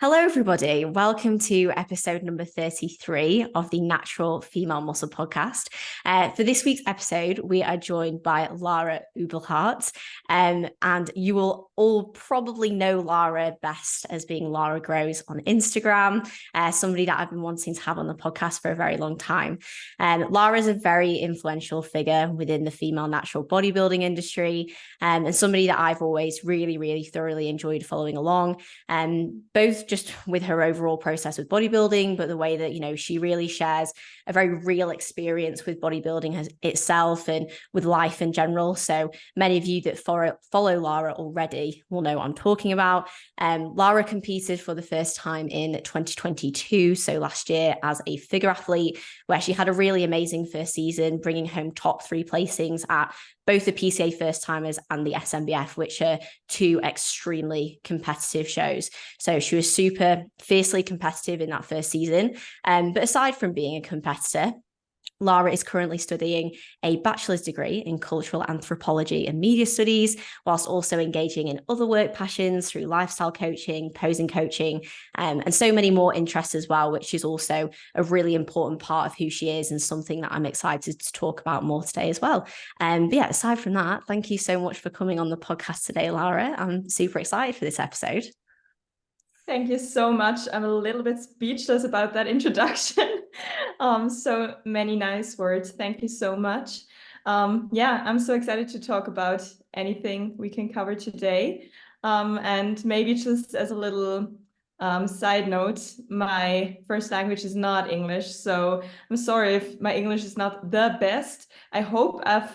Hello, everybody. Welcome to episode number 33 of the Natural Female Muscle Podcast. For this week's episode, we are joined by Lara Uebelhart. And you will all probably know Lara best as being Lara Grows on Instagram, somebody that I've been wanting to have on the podcast for a very long time. Lara is a very influential figure within the female natural bodybuilding industry, and somebody that I've always really, really thoroughly enjoyed following along, both just with her overall process with bodybuilding, but the way that, she really shares a very real experience with bodybuilding itself and with life in general. So many of you that follow Lara already will know what I'm talking about. Lara competed for the first time in 2022, so last year, as a figure athlete, where she had a really amazing first season, bringing home top 3 placings at both the PCA first timers and the SNBF, which are 2 extremely competitive shows. So she was super fiercely competitive in that first season. But aside from being a competitor, Lara is currently studying a bachelor's degree in cultural anthropology and media studies, whilst also engaging in other work passions through lifestyle coaching, posing coaching, and so many more interests as well, which is also a really important part of who she is and something that I'm excited to talk about more today as well. But yeah, aside from that, thank you so much for coming on the podcast today, Lara. I'm super excited for this episode. Thank you so much. I'm a little bit speechless about that introduction. So many nice words. Thank you so much. Yeah, I'm so excited to talk about anything we can cover today. And maybe just as a little side note, my first language is not English, so I'm sorry if my English is not the best. I hope I've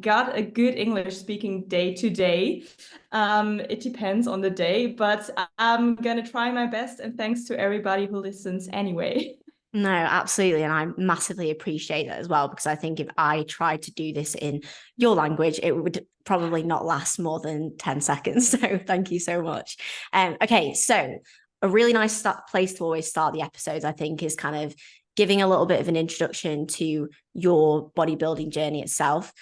got a good English speaking day to day. It depends on the day, but I'm gonna try my best, and thanks to everybody who listens anyway. No, absolutely. And I massively appreciate that as well, because I think if I tried to do this in your language, it would probably not last more than 10 seconds. So thank you so much. Okay, so a really nice place to always start the episodes, I think, is kind of giving a little bit of an introduction to your bodybuilding journey itself.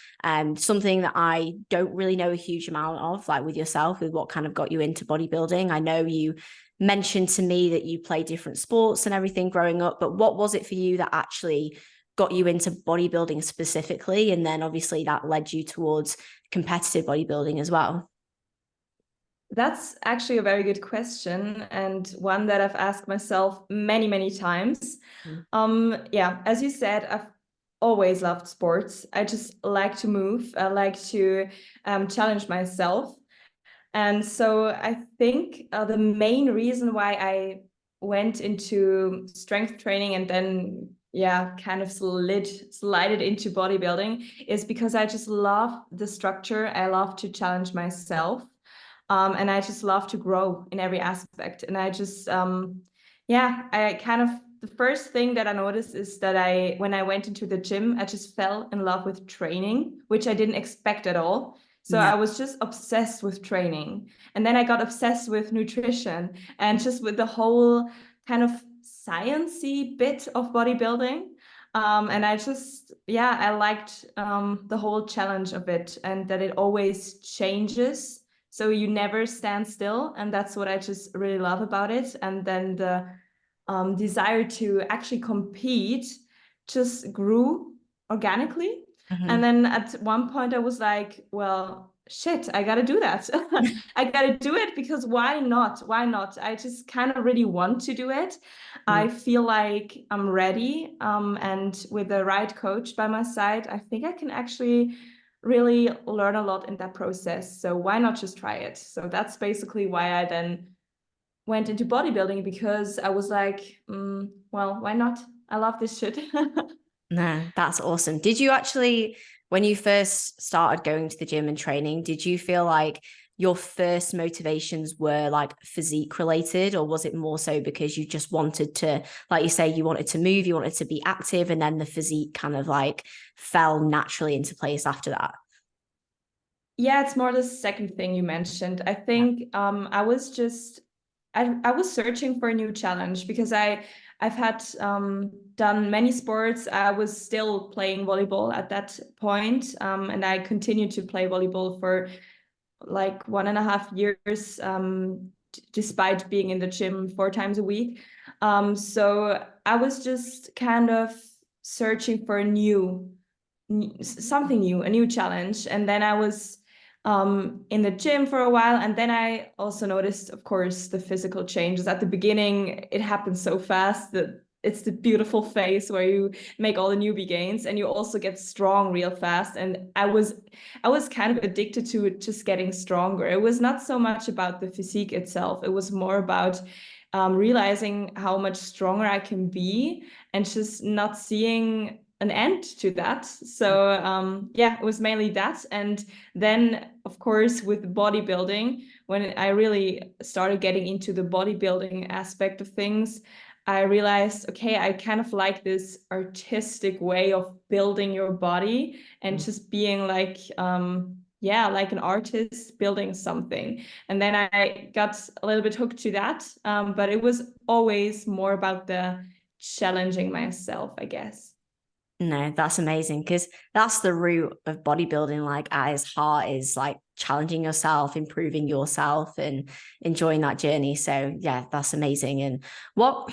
Something that I don't really know a huge amount of, like with yourself, with what kind of got you into bodybuilding. I know you mentioned to me that you play different sports and everything growing up, but what was it for you that actually got you into bodybuilding specifically? And then obviously that led you towards competitive bodybuilding as well. That's actually a very good question, and one that I've asked myself many, many times. Yeah, as you said, I've always loved sports. I just like to move. I like to challenge myself. And so I think the main reason why I went into strength training and then, yeah, kind of slided into bodybuilding is because I just love the structure. I love to challenge myself. And I just love to grow in every aspect. And I just, the first thing that I noticed is that when I went into the gym, I just fell in love with training, which I didn't expect at all. So Yeah. I was just obsessed with training. And then I got obsessed with nutrition and just with the whole kind of sciencey bit of bodybuilding. And I liked the whole challenge of it and that it always changes. So you never stand still. And that's what I just really love about it. And then the desire to actually compete just grew organically. Mm-hmm. And then at one point I was like, well, shit, I gotta do that. I gotta do it because why not? Why not? I just kind of really want to do it. I feel like I'm ready. And with the right coach by my side, I think I can actually really learn a lot in that process. So why not just try it? So that's basically why I then went into bodybuilding, because I was like, well, why not? I love this shit. No, that's awesome. Did you actually, when you first started going to the gym and training, did you feel like your first motivations were like physique related, or was it more so because you just wanted to, like you say, you wanted to move, you wanted to be active, and then the physique kind of like fell naturally into place after that? Yeah, it's more the second thing you mentioned. I think I was searching for a new challenge because I've had done many sports. I was still playing volleyball at that point, and I continued to play volleyball for like 1.5 years despite being in the gym 4 times a week. So I was just kind of searching for something new, a new challenge. And then I was in the gym for a while. And then I also noticed, of course, the physical changes. At the beginning, it happened so fast that it's the beautiful phase where you make all the newbie gains and you also get strong real fast. And I was kind of addicted to just getting stronger. It was not so much about the physique itself. It was more about realizing how much stronger I can be and just not seeing an end to that. So yeah, it was mainly that. And then, of course, with bodybuilding, when I really started getting into the bodybuilding aspect of things, I realized, okay, I kind of like this artistic way of building your body and just being like, yeah, like an artist building something. And then I got a little bit hooked to that. But it was always more about the challenging myself, I guess. No, that's amazing, because that's the root of bodybuilding, like at its heart, is like challenging yourself, improving yourself, and enjoying that journey. So yeah, that's amazing. And what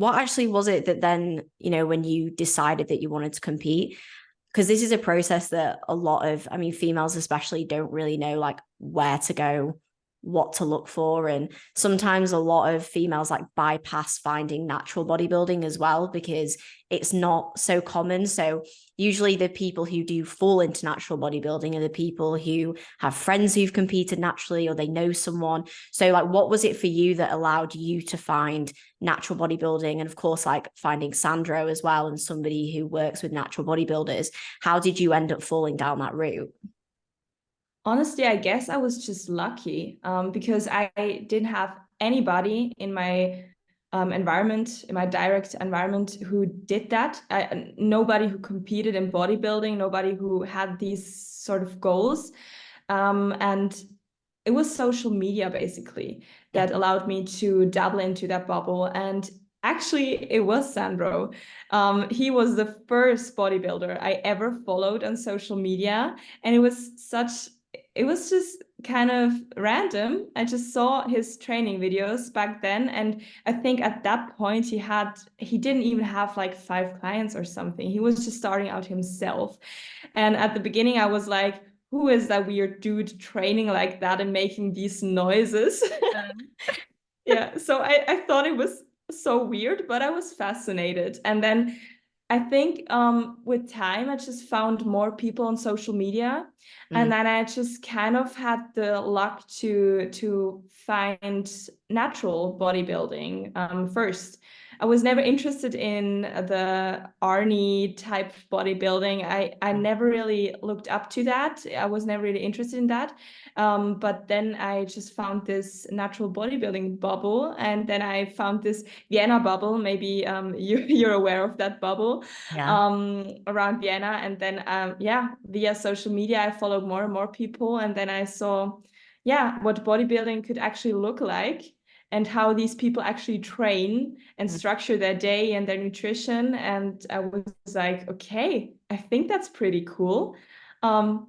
actually was it that then, when you decided that you wanted to compete? Because this is a process that a lot of, I mean, females especially don't really know like where to go, what to look for. And sometimes a lot of females like bypass finding natural bodybuilding as well, because it's not so common. So usually the people who do fall into natural bodybuilding are the people who have friends who've competed naturally, or they know someone. So like, what was it for you that allowed you to find natural bodybuilding? And of course, like finding Sandro as well, and somebody who works with natural bodybuilders. How did you end up falling down that route? Honestly, I guess I was just lucky because I didn't have anybody in my environment, in my direct environment, who did that. Nobody who competed in bodybuilding, nobody who had these sort of goals. And it was social media basically that allowed me to dabble into that bubble. And actually, it was Sandro. He was the first bodybuilder I ever followed on social media. And it was just kind of random. I just saw his training videos back then. And I think at that point he didn't even have like 5 clients or something. He was just starting out himself. And at the beginning, I was like, who is that weird dude training like that and making these noises? Yeah, so I thought it was so weird, but I was fascinated. And then I think with time, I just found more people on social media. And then I just kind of had the luck to find natural bodybuilding first. I was never interested in the Arnie type bodybuilding. I never really looked up to that. I was never really interested in that. But then I just found this natural bodybuilding bubble, and then I found this Vienna bubble. Maybe you're aware of that bubble Yeah. around Vienna. And then yeah, via social media, I followed more and more people, and then I saw, yeah, what bodybuilding could actually look like and how these people actually train and structure their day and their nutrition. And I was like, okay, I think that's pretty cool.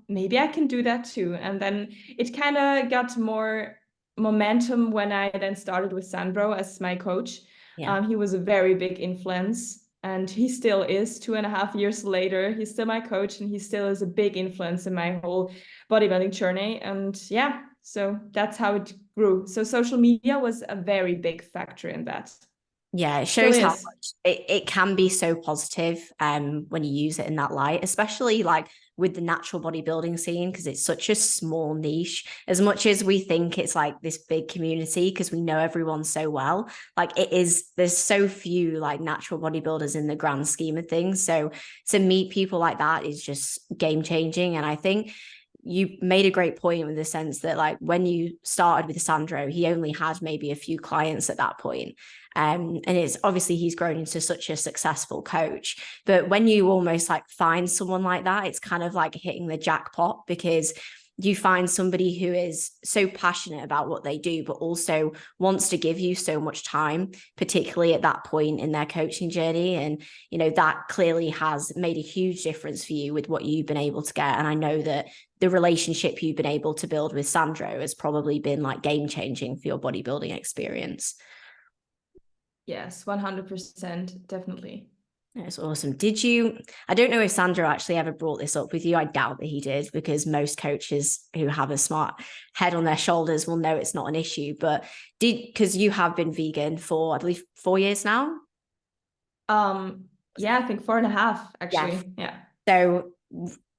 Maybe I can do that too. And then it kind of got more momentum when I then started with Sandro as my coach. Yeah. He was a very big influence, and he still is 2.5 years later. He's still my coach, and he still is a big influence in my whole bodybuilding journey. And yeah, so that's how it grew. So social media was a very big factor in that. Yeah, it Still shows how is. much it can be so positive when you use it in that light, especially like with the natural bodybuilding scene, because it's such a small niche. As much as we think it's like this big community because we know everyone so well, like it is, there's so few like natural bodybuilders in the grand scheme of things. So to meet people like that is just game changing. And I think you made a great point with the sense that like when you started with Sandro, he only had maybe a few clients at that point. And it's obviously he's grown into such a successful coach. But when you almost like find someone like that, it's kind of like hitting the jackpot, because you find somebody who is so passionate about what they do, but also wants to give you so much time, particularly at that point in their coaching journey. And, you know, that clearly has made a huge difference for you with what you've been able to get. And I know that the relationship you've been able to build with Sandro has probably been like game changing for your bodybuilding experience. Yes, 100%, definitely. That's awesome. I don't know if Sandro actually ever brought this up with you. I doubt that he did, because most coaches who have a smart head on their shoulders will know it's not an issue. But because you have been vegan for, I believe, 4 years now? Yeah, I think 4.5, actually. Yeah. So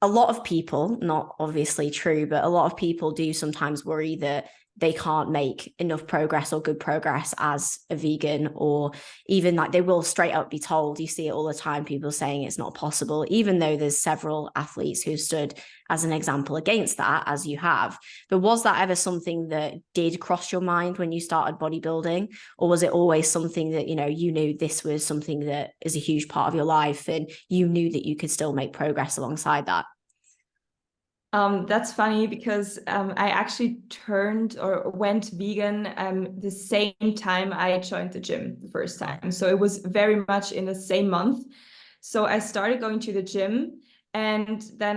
a lot of people, not obviously true, but a lot of people do sometimes worry that they can't make enough progress or good progress as a vegan, or even like they will straight up be told, you see it all the time, people saying it's not possible, even though there's several athletes who stood as an example against that, as you have. But was that ever something that did cross your mind when you started bodybuilding? Or was it always something that, you know, you knew this was something that is a huge part of your life and you knew that you could still make progress alongside that? That's funny because I actually turned or went vegan the same time I joined the gym the first time. So it was very much in the same month. So I started going to the gym, and then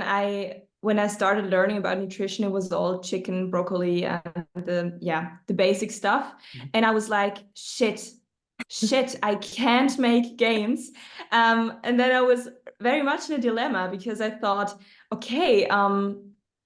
when I started learning about nutrition, it was all chicken, broccoli, and the basic stuff. And I was like, shit, I can't make gains. And then I was very much in a dilemma because I thought, okay,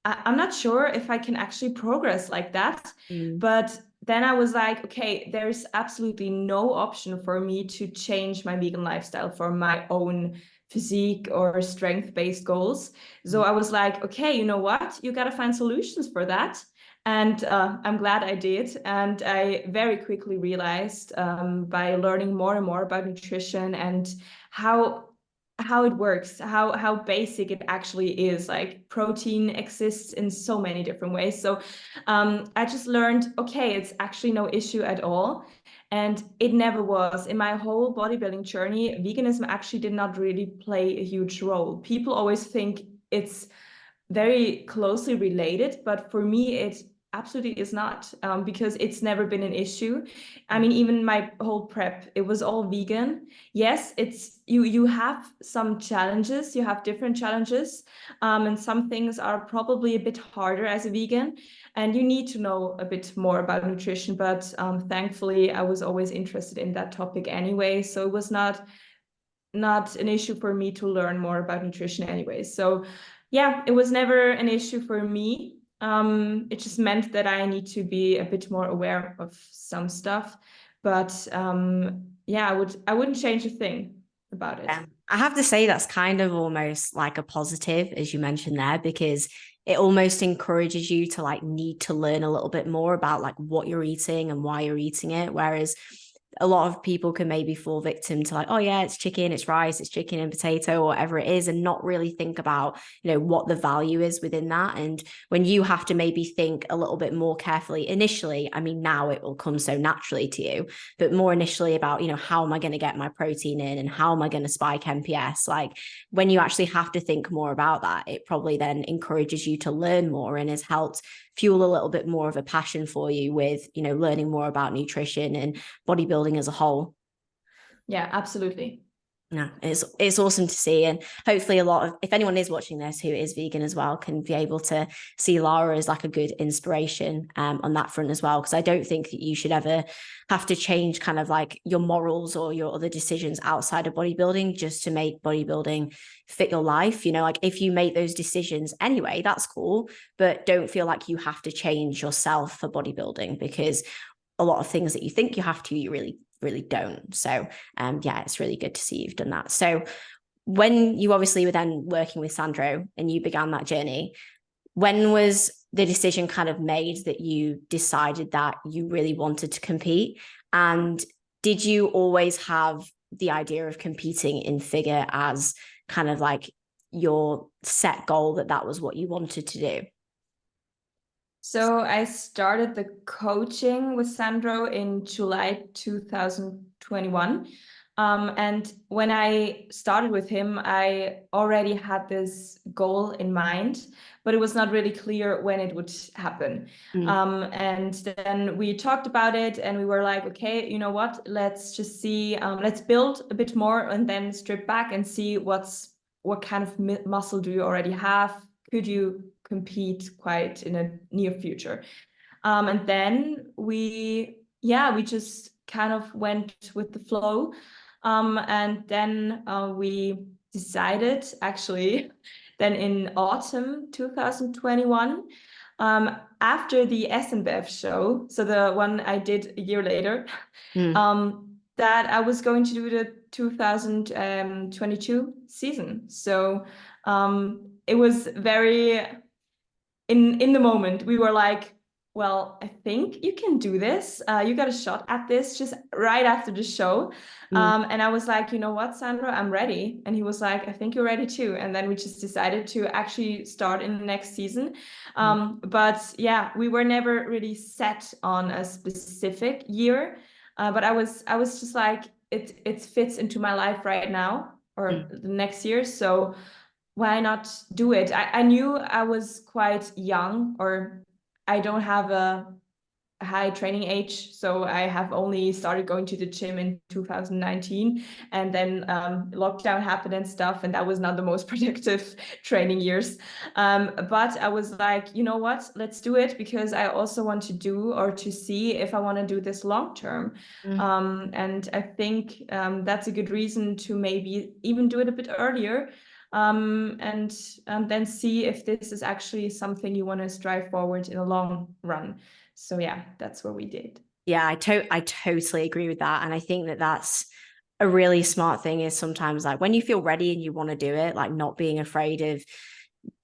I'm not sure if I can actually progress like that. But then I was like, okay, there's absolutely no option for me to change my vegan lifestyle for my own physique or strength-based goals. So I was like, okay, you know what? You got to find solutions for that. And I'm glad I did. And I very quickly realized by learning more and more about nutrition and how it works, how basic it actually is. Like protein exists in so many different ways. So I just learned, okay, it's actually no issue at all. And it never was. In my whole bodybuilding journey, veganism actually did not really play a huge role. People always think it's very closely related, but for me, it absolutely is not, because it's never been an issue. I mean, even my whole prep, it was all vegan. Yes, it's you have some challenges, you have different challenges, and some things are probably a bit harder as a vegan, and you need to know a bit more about nutrition. But thankfully, I was always interested in that topic anyway, so it was not an issue for me to learn more about nutrition anyway. So yeah, it was never an issue for me. It just meant that I need to be a bit more aware of some stuff. But yeah, I wouldn't change a thing about it. Yeah. I have to say that's kind of almost like a positive, as you mentioned there, because it almost encourages you to like need to learn a little bit more about like what you're eating and why you're eating it. Whereas a lot of people can maybe fall victim to like, oh yeah, it's chicken, it's rice, it's chicken and potato, or whatever it is, and not really think about, you know, what the value is within that. And when you have to maybe think a little bit more carefully initially, I mean, now it will come so naturally to you, but more initially about, you know, how am I going to get my protein in and how am I going to spike MPS? Like when you actually have to think more about that, it probably then encourages you to learn more and has helped fuel a little bit more of a passion for you with, you know, learning more about nutrition and bodybuilding as a whole. Yeah, absolutely. No, it's awesome to see, and hopefully a lot of, if anyone is watching this who is vegan as well, can be able to see Lara as like a good inspiration on that front as well, because I don't think that you should ever have to change kind of like your morals or your other decisions outside of bodybuilding just to make bodybuilding fit your life. You know, like if you make those decisions anyway, that's cool, but don't feel like you have to change yourself for bodybuilding, because a lot of things that you think you have to, you really don't. So yeah, it's really good to see you've done that. So when you obviously were then working with Sandro and you began that journey, when was the decision kind of made that you decided that you really wanted to compete? And did you always have the idea of competing in figure as kind of like your set goal, that was what you wanted to do? So I started the coaching with Sandro in July 2021. And when I started with him, I already had this goal in mind, but it was not really clear when it would happen. And then we talked about it and we were like, okay, you know what, let's just see, let's build a bit more and then strip back and see what kind of muscle do you already have? Could you compete quite in a near future? And then we just kind of went with the flow. And then we decided actually then in autumn 2021, after the SNBF show, so the one I did a year later, that I was going to do the 2022 season. So it was very in the moment. We were like, well, I think you can do this. You got a shot at this just right after the show. And I was like, you know what, Sandro, I'm ready. And he was like, I think you're ready too. And then we just decided to actually start in the next season. But yeah, we were never really set on a specific year. But I was just like, it fits into my life right now or the next year. So why not do it? I knew I was quite young, or I don't have a high training age, so I have only started going to the gym in 2019, and then lockdown happened and stuff, and that was not the most productive training years. But I was like, you know what, let's do it, because I also want to do or to see if I want to do this long term. And I think that's a good reason to maybe even do it a bit earlier. And then see if this is actually something you want to strive forward in the long run. So yeah, that's what we did. Yeah, I totally agree with that. And I think that that's a really smart thing, is sometimes like when you feel ready and you want to do it, like not being afraid of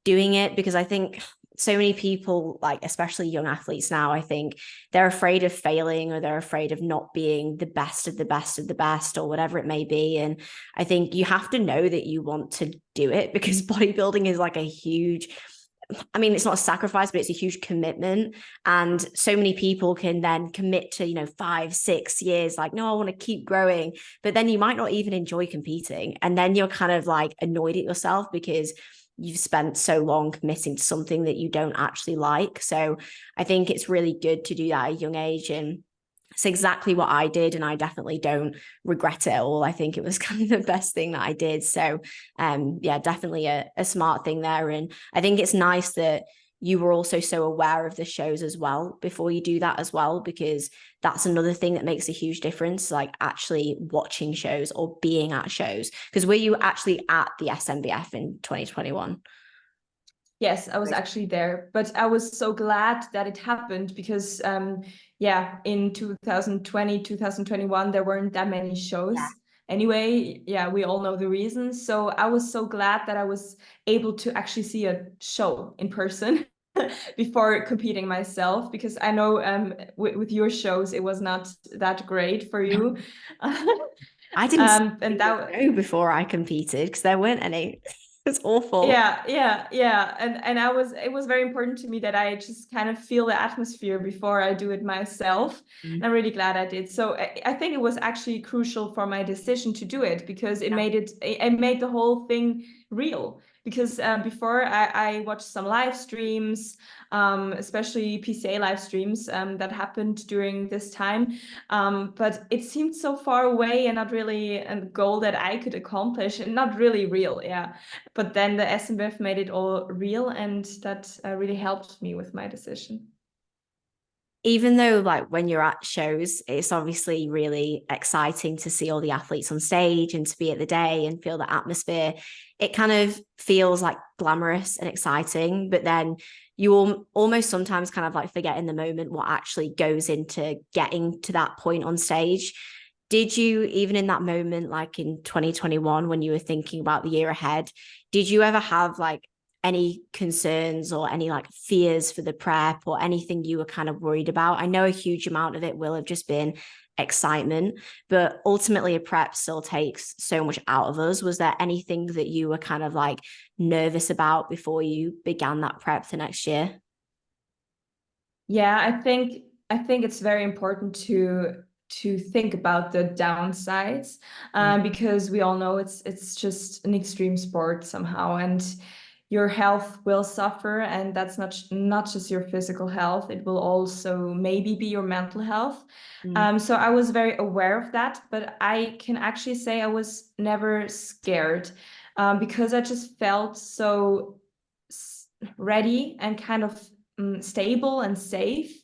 doing it. Because I think so many people, like especially young athletes now, I think they're afraid of failing, or they're afraid of not being the best of the best of the best, or whatever it may be. And I think you have to know that you want to do it, because bodybuilding is like a huge, I mean, it's not a sacrifice, but it's a huge commitment. And so many people can then commit to, 5-6 years, like, no, I want to keep growing. But then you might not even enjoy competing. And then you're kind of like annoyed at yourself because you've spent so long committing to something that you don't actually like. So I think it's really good to do that at a young age. And it's exactly what I did, and I definitely don't regret it at all. I think it was kind of the best thing that I did. So yeah, definitely a smart thing there. And I think it's nice that you were also so aware of the shows as well before you do that as well, because that's another thing that makes a huge difference, like actually watching shows or being at shows. Because were you actually at the SNBF in 2021? Yes, I was actually there, but I was so glad that it happened, because in 2020, 2021, there weren't that many shows. Anyway, we all know the reasons. So I was so glad that I was able to actually see a show in person before competing myself, because I know with your shows, it was not that great for you. I didn't and that know before I competed, because there weren't any. It's awful. Yeah. And it was very important to me that I just kind of feel the atmosphere before I do it myself. And I'm really glad I did. So I think it was actually crucial for my decision to do it, because it made the whole thing real. Because before I watched some live streams, especially PCA live streams that happened during this time. But it seemed so far away and not really a goal that I could accomplish, and not really real. Yeah. But then the SNBF made it all real, and that really helped me with my decision. Even though like when you're at shows, it's obviously really exciting to see all the athletes on stage and to be at the day and feel the atmosphere, it kind of feels like glamorous and exciting. But then you almost sometimes kind of like forget in the moment what actually goes into getting to that point on stage. Did you, even in that moment, like in 2021, when you were thinking about the year ahead, did you ever have like any concerns or any like fears for the prep, or anything you were kind of worried about? I know a huge amount of it will have just been excitement, but ultimately a prep still takes so much out of us. Was there anything that you were kind of like nervous about before you began that prep for next year? Yeah, I think it's very important to to think about the downsides, because we all know it's just an extreme sport somehow, and your health will suffer, and that's not just your physical health, it will also maybe be your mental health. So I was very aware of that, but I can actually say I was never scared, because I just felt so ready and kind of stable and safe,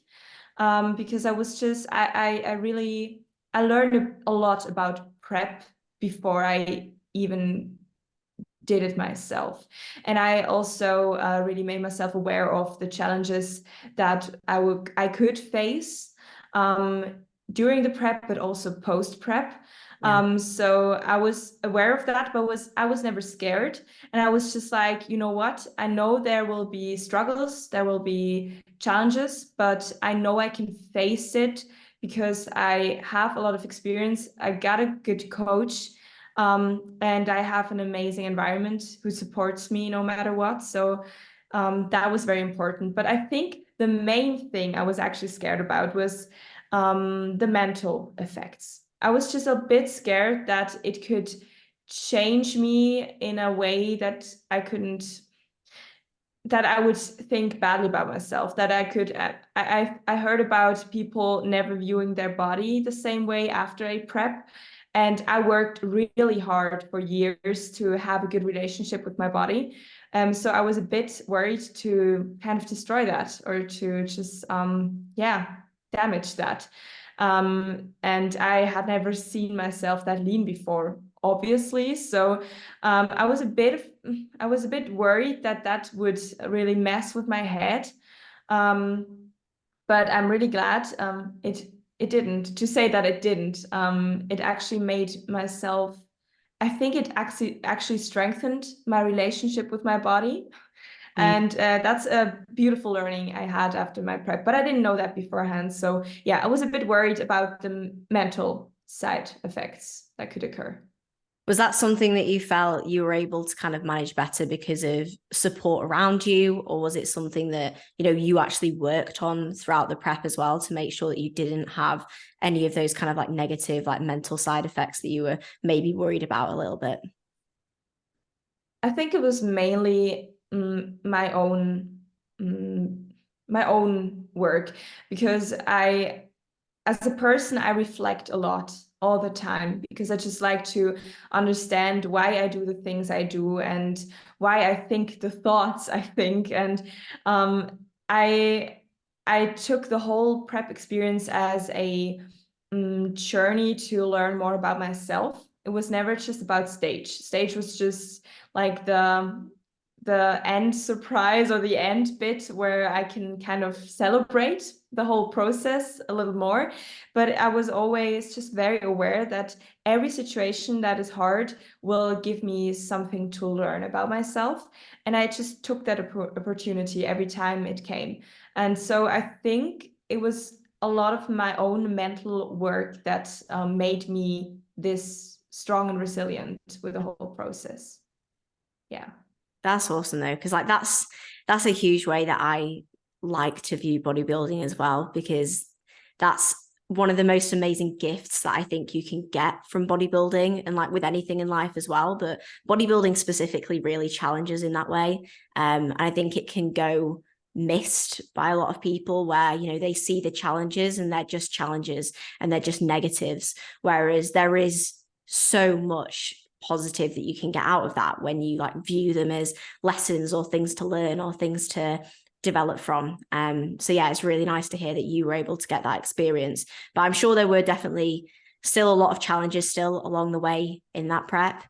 because I was just I learned a lot about prep before I even did it myself. And I also really made myself aware of the challenges that I could face during the prep, but also post prep. So I was aware of that, but I was never scared. And I was just like, you know what? I know there will be struggles, there will be challenges, but I know I can face it because I have a lot of experience. I got a good coach. And I have an amazing environment who supports me no matter what. So that was very important. But I think the main thing I was actually scared about was the mental effects. I was just a bit scared that it could change me in a way that I would think badly about myself, that I heard about people never viewing their body the same way after a prep. And I worked really hard for years to have a good relationship with my body. So I was a bit worried to kind of destroy that, or to just, damage that. And I had never seen myself that lean before, obviously. So I was a bit worried that would really mess with my head. But I'm really glad it didn't. To say that it didn't, it actually made myself. I think it actually strengthened my relationship with my body. And that's a beautiful learning I had after my prep, but I didn't know that beforehand. So yeah, I was a bit worried about the mental side effects that could occur. Was that something that you felt you were able to kind of manage better because of support around you? Or was it something that, you actually worked on throughout the prep as well to make sure that you didn't have any of those kind of like negative, like mental side effects that you were maybe worried about a little bit? I think it was mainly my own work, because as a person, I reflect a lot all the time, because I just like to understand why I do the things I do and why I think the thoughts I think. And I took the whole prep experience as a journey to learn more about myself. It was never just about stage. Stage was just like the end surprise, or the end bit where I can kind of celebrate the whole process a little more. But I was always just very aware that every situation that is hard will give me something to learn about myself. And I just took that opportunity every time it came. And so I think it was a lot of my own mental work that made me this strong and resilient with the whole process. Yeah. That's awesome though, because like that's a huge way that I like to view bodybuilding as well, because that's one of the most amazing gifts that I think you can get from bodybuilding, and like with anything in life as well, but bodybuilding specifically really challenges in that way. And I think it can go missed by a lot of people where, they see the challenges and they're just challenges and they're just negatives, whereas there is so much positive that you can get out of that when you like view them as lessons or things to learn or things to develop from. So yeah, it's really nice to hear that you were able to get that experience, but I'm sure there were definitely still a lot of challenges still along the way in that prep.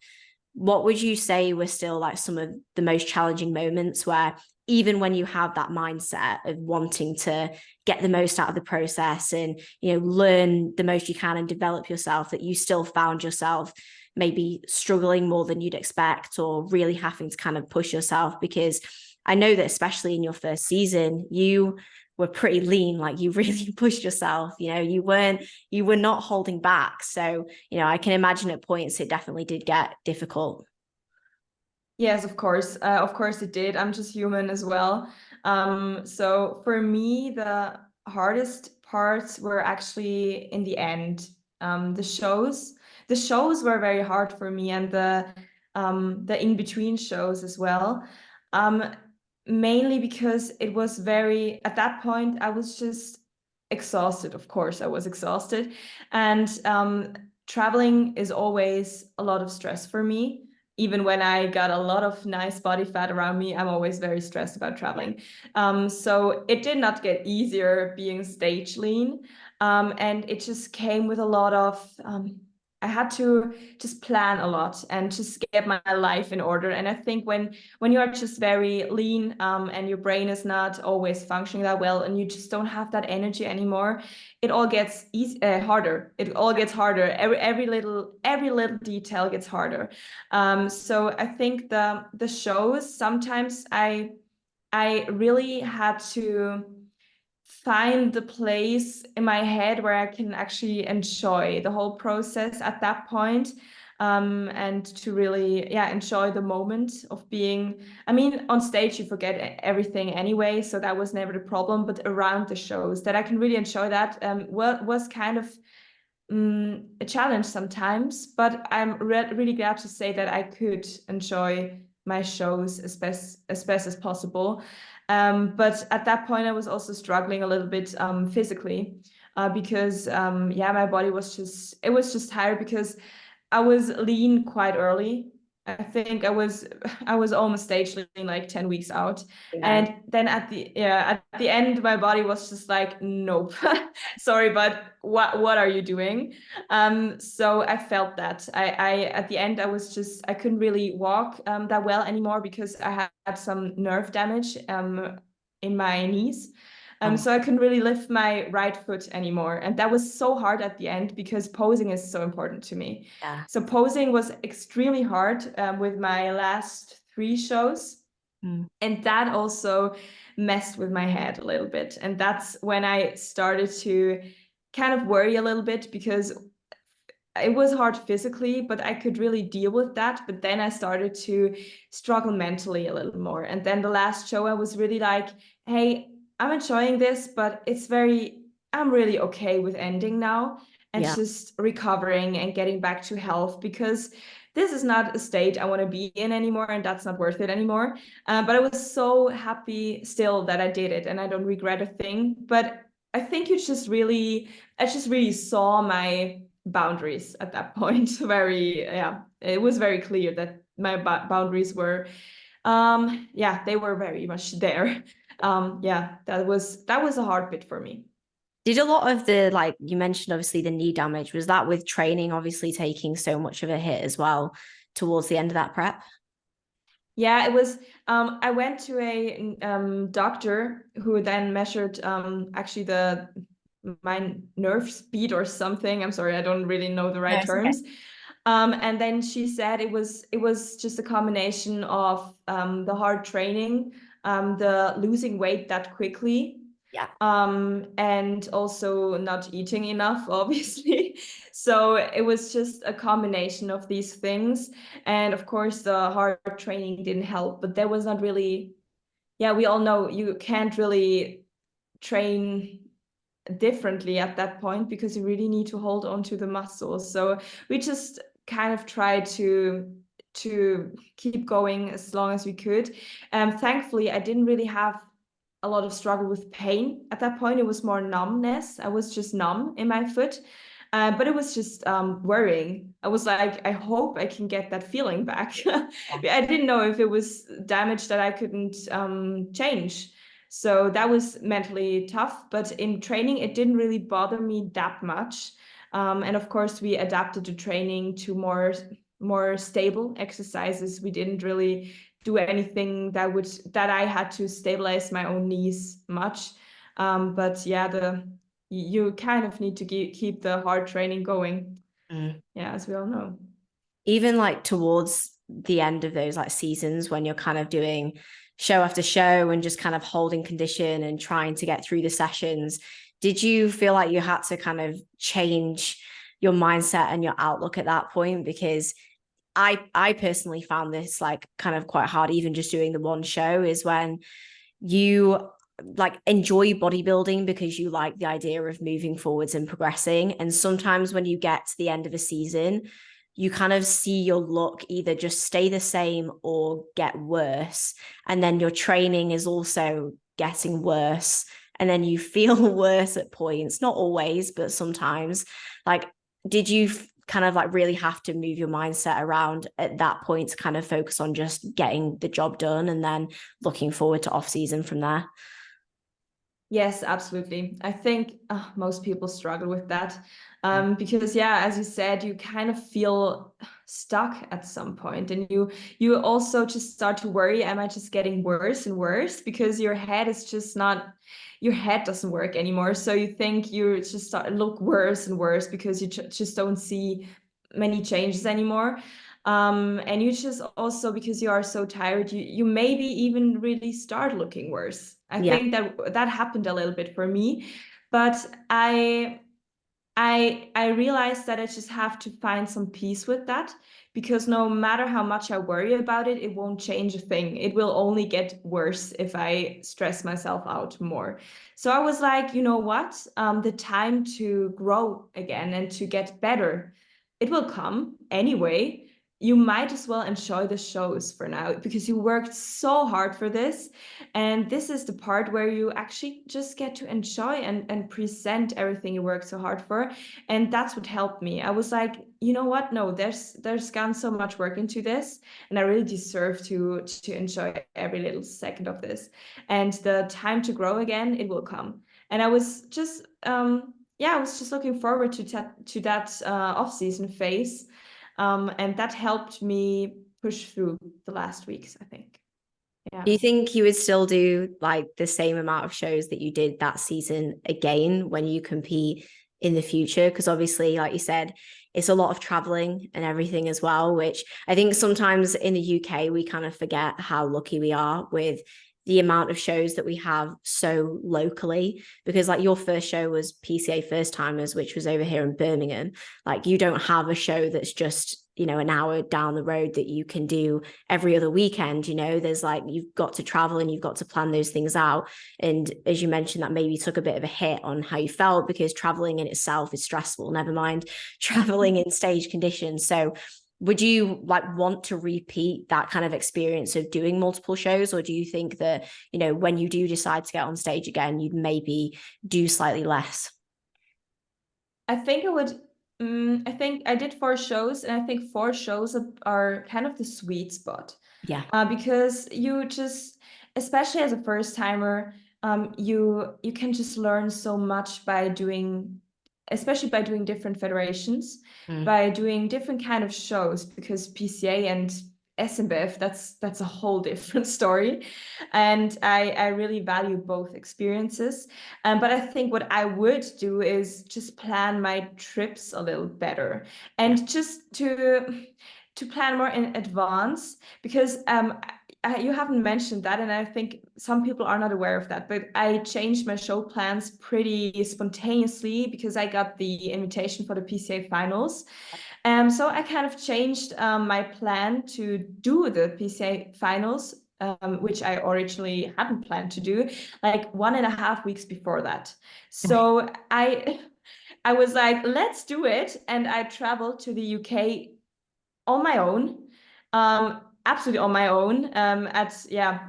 What would you say were still like some of the most challenging moments where, even when you have that mindset of wanting to get the most out of the process and, learn the most you can and develop yourself, that you still found yourself maybe struggling more than you'd expect, or really having to kind of push yourself? Because I know that especially in your first season, you were pretty lean, like you really pushed yourself, you were not holding back. So, I can imagine at points it definitely did get difficult. Yes, of course. Of course it did. I'm just human as well. So for me, the hardest parts were actually in the end. The shows were very hard for me, and the in-between shows as well. Mainly because it was at that point, I was just exhausted. Of course, I was exhausted. And traveling is always a lot of stress for me. Even when I got a lot of nice body fat around me, I'm always very stressed about traveling. So it did not get easier being stage lean. And it just came with a lot of, I had to just plan a lot and just get my life in order. And I think when you are just very lean, and your brain is not always functioning that well, and you just don't have that energy anymore, it all gets harder. It all gets harder. Every little detail gets harder. So I think the shows, sometimes I really had to find the place in my head where I can actually enjoy the whole process at that point, and to really enjoy the moment of being, I mean, on stage you forget everything anyway, so that was never the problem, but around the shows that I can really enjoy that was kind of a challenge sometimes, but I'm really glad to say that I could enjoy my shows as best as possible. But at that point, I was also struggling a little bit physically, because my body was just tired, because I was lean quite early. I think I was almost stage lean like 10 weeks out. Yeah. And then at the end, my body was just like, nope, sorry, but what are you doing? So I felt that I at the end, I couldn't really walk that well anymore, because I had some nerve damage in my knees. So I couldn't really lift my right foot anymore. And that was so hard at the end, because posing is so important to me. Yeah. So posing was extremely hard with my last 3 shows. And that also messed with my head a little bit. And that's when I started to kind of worry a little bit, because it was hard physically, but I could really deal with that. But then I started to struggle mentally a little more. And then the last show, I was really like, hey, I'm enjoying this, but I'm really okay with ending now and just recovering and getting back to health, because this is not a state I want to be in anymore, and that's not worth it anymore. But I was so happy still that I did it, and I don't regret a thing. But I think I just really saw my boundaries at that point. It was very clear that my boundaries were, they were very much there. That was a hard bit for me. Did a lot of the, like you mentioned, obviously the knee damage, was that with training obviously taking so much of a hit as well towards the end of that prep? Yeah, it was, I went to a doctor who then measured actually my nerve speed or something. I'm sorry, I don't really know the right terms. Okay. And then she said it was just a combination of the hard training, the losing weight that quickly, and also not eating enough, obviously. So it was just a combination of these things. And of course, the hard training didn't help, but there was not really, we all know you can't really train differently at that point, because you really need to hold on to the muscles. So we just kind of tried to keep going as long as we could. Thankfully, I didn't really have a lot of struggle with pain at that point. It was more numbness. I was just numb in my foot. But it was just worrying. I was like, I hope I can get that feeling back. I didn't know if it was damage that I couldn't change. So that was mentally tough. But in training, it didn't really bother me that much. And of course, we adapted the training to more stable exercises. We didn't really do anything that I had to stabilize my own knees much. But you kind of need to keep the hard training going. As we all know. Even like towards the end of those like seasons, when you're kind of doing show after show and just kind of holding condition and trying to get through the sessions, did you feel like you had to kind of change your mindset and your outlook at that point? Because I personally found this like kind of quite hard, even just doing the one show, is when you like enjoy bodybuilding because you like the idea of moving forwards and progressing. And sometimes when you get to the end of a season, you kind of see your look either just stay the same or get worse. And then your training is also getting worse. And then you feel worse at points, not always, but sometimes. Like, did you kind of like really have to move your mindset around at that point to kind of focus on just getting the job done and then looking forward to off season from there? Yes, absolutely. I think most people struggle with that because, yeah, as you said, you kind of feel stuck at some point, and you also just start to worry, am I just getting worse and worse? Because your head is just not, your head doesn't work anymore. So you think you just start look worse and worse because you just don't see many changes anymore. And you just also, because you are so tired, you maybe even really start looking worse. I Yeah. think that happened a little bit for me, but I realized that I just have to find some peace with that, because no matter how much I worry about it, it won't change a thing. It will only get worse if I stress myself out more. So I was like, you know what? The time to grow again and to get better, it will come anyway. You might as well enjoy the shows for now because you worked so hard for this. And this is the part where you actually just get to enjoy and present everything you worked so hard for. And that's what helped me. I was like, you know what? No, there's gone so much work into this, and I really deserve to enjoy every little second of this. And the time to grow again, it will come. And I was just I was just looking forward to that off-season phase. And that helped me push through the last weeks, I think. Yeah. Do you think you would still do like the same amount of shows that you did that season again when you compete in the future? Because obviously, like you said, it's a lot of traveling and everything as well, which I think sometimes in the UK, we kind of forget how lucky we are with the amount of shows that we have so locally. Because like your first show was PCA First Timers, which was over here in Birmingham. Like you don't have a show that's just, you know, an hour down the road that you can do every other weekend. You know, there's like, you've got to travel and you've got to plan those things out. And as you mentioned, that maybe took a bit of a hit on how you felt, because traveling in itself is stressful, never mind traveling in stage conditions. So would you like want to repeat that kind of experience of doing multiple shows, or do you think that, you know, when you do decide to get on stage again, you'd maybe do slightly less? I think I would. I think I did 4 shows, and I think 4 shows are kind of the sweet spot. Yeah. Because you just, especially as a first timer, you can just learn so much by doing, especially by doing different federations, by doing different kind of shows, because PCA and SNBF, that's a whole different story. And I really value both experiences. But I think what I would do is just plan my trips a little better, and just to plan more in advance, because you haven't mentioned that, and I think some people are not aware of that, but I changed my show plans pretty spontaneously because I got the invitation for the PCA finals. So I kind of changed my plan to do the PCA finals, which I originally hadn't planned to do, like 1.5 weeks before that. So I was like, let's do it. And I traveled to the UK on my own, absolutely on my own, at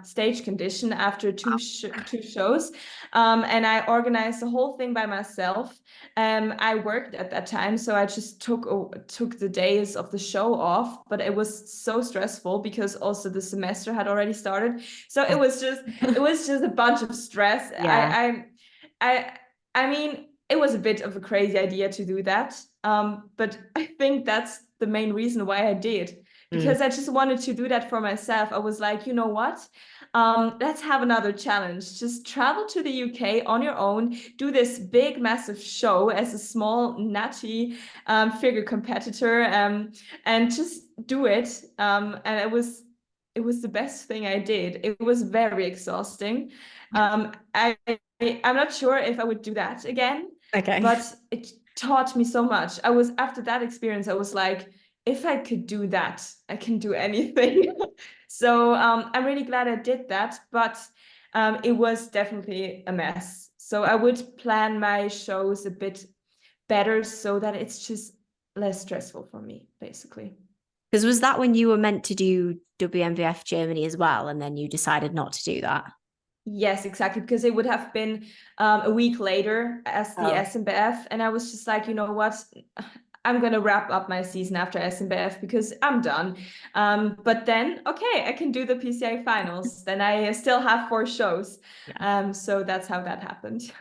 stage condition after two shows, and I organized the whole thing by myself. I worked at that time, so I just took the days of the show off, but it was so stressful because also the semester had already started, so it was just a bunch of stress. Yeah. I mean, it was a bit of a crazy idea to do that. But I think that's the main reason why I did, because I just wanted to do that for myself. I was like, you know what? Let's have another challenge. Just travel to the UK on your own, do this big, massive show as a small, natty figure competitor, and just do it. And it was the best thing I did. It was very exhausting. I'm not sure if I would do that again, Okay. but it taught me so much. After that experience, I was like, if I could do that, I can do anything. So I'm really glad I did that. But it was definitely a mess. So I would plan my shows a bit better so that it's just less stressful for me, basically. Because was that when you were meant to do WMVF Germany as well, and then you decided not to do that? Yes, exactly. Because it would have been a week later as the SNBF. And I was just like, you know what? I'm going to wrap up my season after SNBF because I'm done. But then, okay, I can do the PCI finals. Then I still have 4 shows. Yeah. So that's how that happened.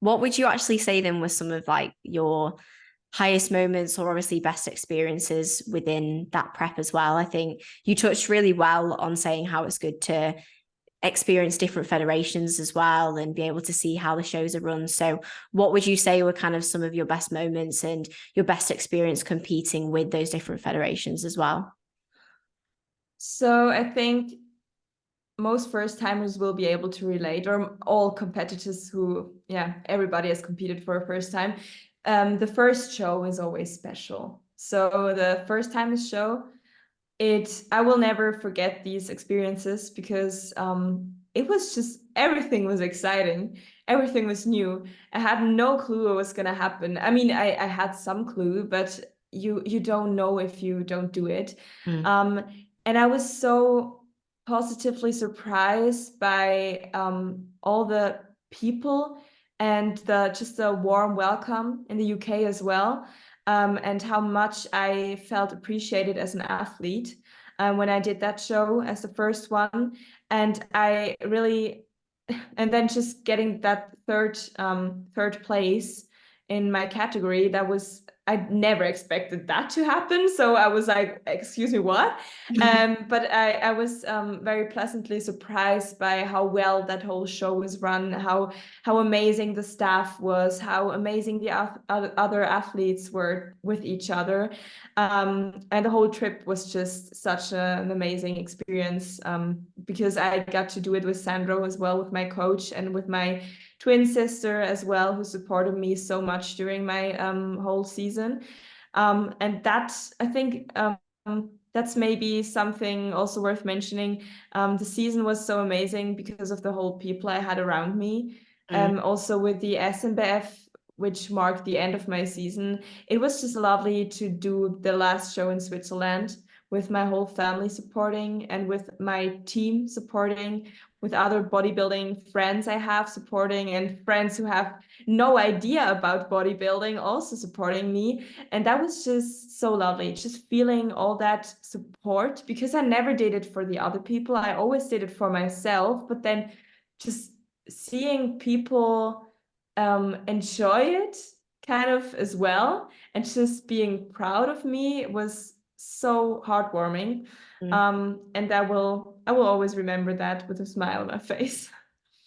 What would you actually say then was some of like your highest moments or obviously best experiences within that prep as well? I think you touched really well on saying how it's good to experience different federations as well and be able to see how the shows are run. So what would you say were kind of some of your best moments and your best experience competing with those different federations as well? So I think most first timers will be able to relate, or all competitors who, everybody has competed for a first time. The first show is always special. So the first time show, I will never forget these experiences because it was just, everything was exciting. Everything was new. I had no clue what was going to happen. I mean, I had some clue, but you don't know if you don't do it. And I was so positively surprised by all the people and just the warm welcome in the UK as well. And how much I felt appreciated as an athlete when I did that show as the first one. And I really, and then just getting that third place in my category, I never expected that to happen. So I was like, excuse me, what? But I was very pleasantly surprised by how well that whole show was run, how amazing the staff was, how amazing the other athletes were with each other. And the whole trip was just such an amazing experience because I got to do it with Sandro as well, with my coach, and with my twin sister as well, who supported me so much during my whole season. And that, I think, that's maybe something also worth mentioning. The season was so amazing because of the whole people I had around me. Also with the SNBF, which marked the end of my season, it was just lovely to do the last show in Switzerland with my whole family supporting and with my team supporting, with other bodybuilding friends I have supporting, and friends who have no idea about bodybuilding also supporting me. And that was just so lovely, just feeling all that support, because I never did it for the other people. I always did it for myself, but then just seeing people enjoy it kind of as well, and just being proud of me was so heartwarming. And I will always remember that with a smile on my face.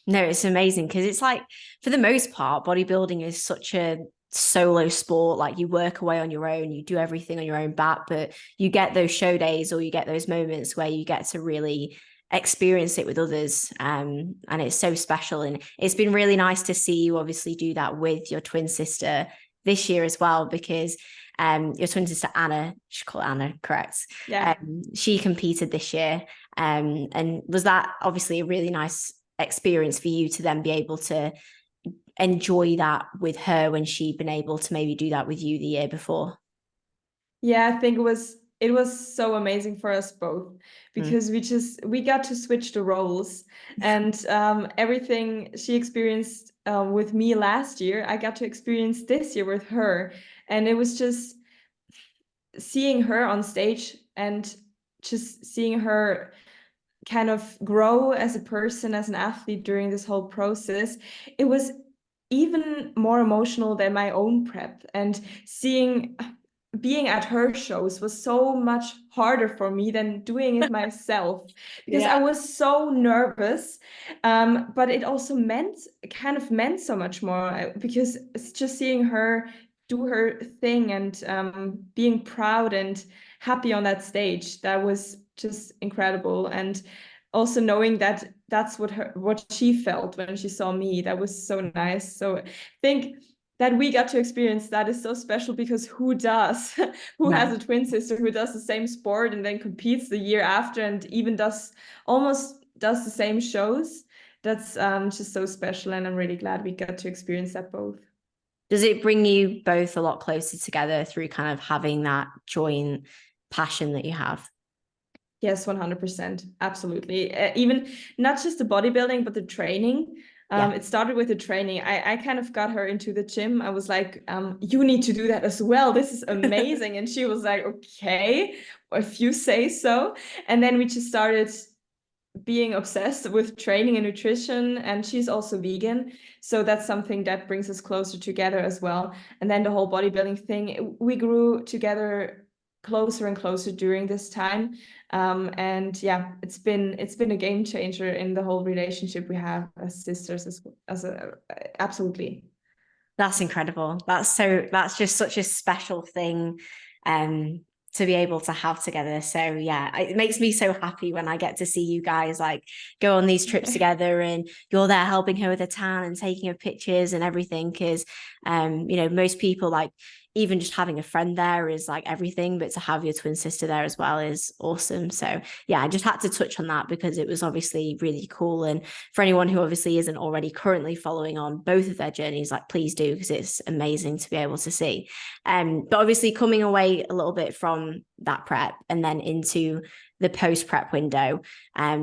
No, it's amazing because it's like, for the most part, bodybuilding is such a solo sport. Like, you work away on your own, you do everything on your own back, but you get those show days or you get those moments where you get to really experience it with others. And it's so special. And it's been really nice to see you obviously do that with your twin sister this year as well, because your twin sister Anna, she's called Anna, correct? Yeah. She competed this year. And was that obviously a really nice experience for you to then be able to enjoy that with her when she'd been able to maybe do that with you the year before? Yeah, I think it was so amazing for us both, because we got to switch the roles, and everything she experienced with me last year, I got to experience this year with her. And it was just seeing her on stage and just seeing her kind of grow as a person, as an athlete during this whole process. It was even more emotional than my own prep, and being at her shows was so much harder for me than doing it myself, because I was so nervous. But it also kind of meant so much more, because it's just seeing her do her thing and being proud and happy on that stage, that was just incredible. And also knowing that that's what she felt when she saw me, that was so nice. So I think that we got to experience that is so special, because who does who has a twin sister who does the same sport and then competes the year after, and even almost does the same shows? that's just so special, and I'm really glad we got to experience that both. Does it bring you both a lot closer together through kind of having that joint passion that you have? Yes, 100%. Absolutely. Even not just the bodybuilding, but the training. Yeah. It started with the training. I kind of got her into the gym. I was like, you need to do that as well. This is amazing. And she was like, okay, if you say so. And then we just started being obsessed with training and nutrition, and she's also vegan, so that's something that brings us closer together as well. And then the whole bodybuilding thing, we grew together closer and closer during this time, and yeah, it's been a game changer in the whole relationship we have as sisters, absolutely. That's incredible. That's just such a special thing to be able to have together. So yeah, it makes me so happy when I get to see you guys like go on these trips together and you're there helping her with a tan and taking her pictures and everything. Cause most people like even just having a friend there is like everything, but to have your twin sister there as well is awesome. So yeah, I just had to touch on that because it was obviously really cool. And for anyone who obviously isn't already currently following on both of their journeys, like please do, because it's amazing to be able to see. But obviously coming away a little bit from that prep and then into the post-prep window,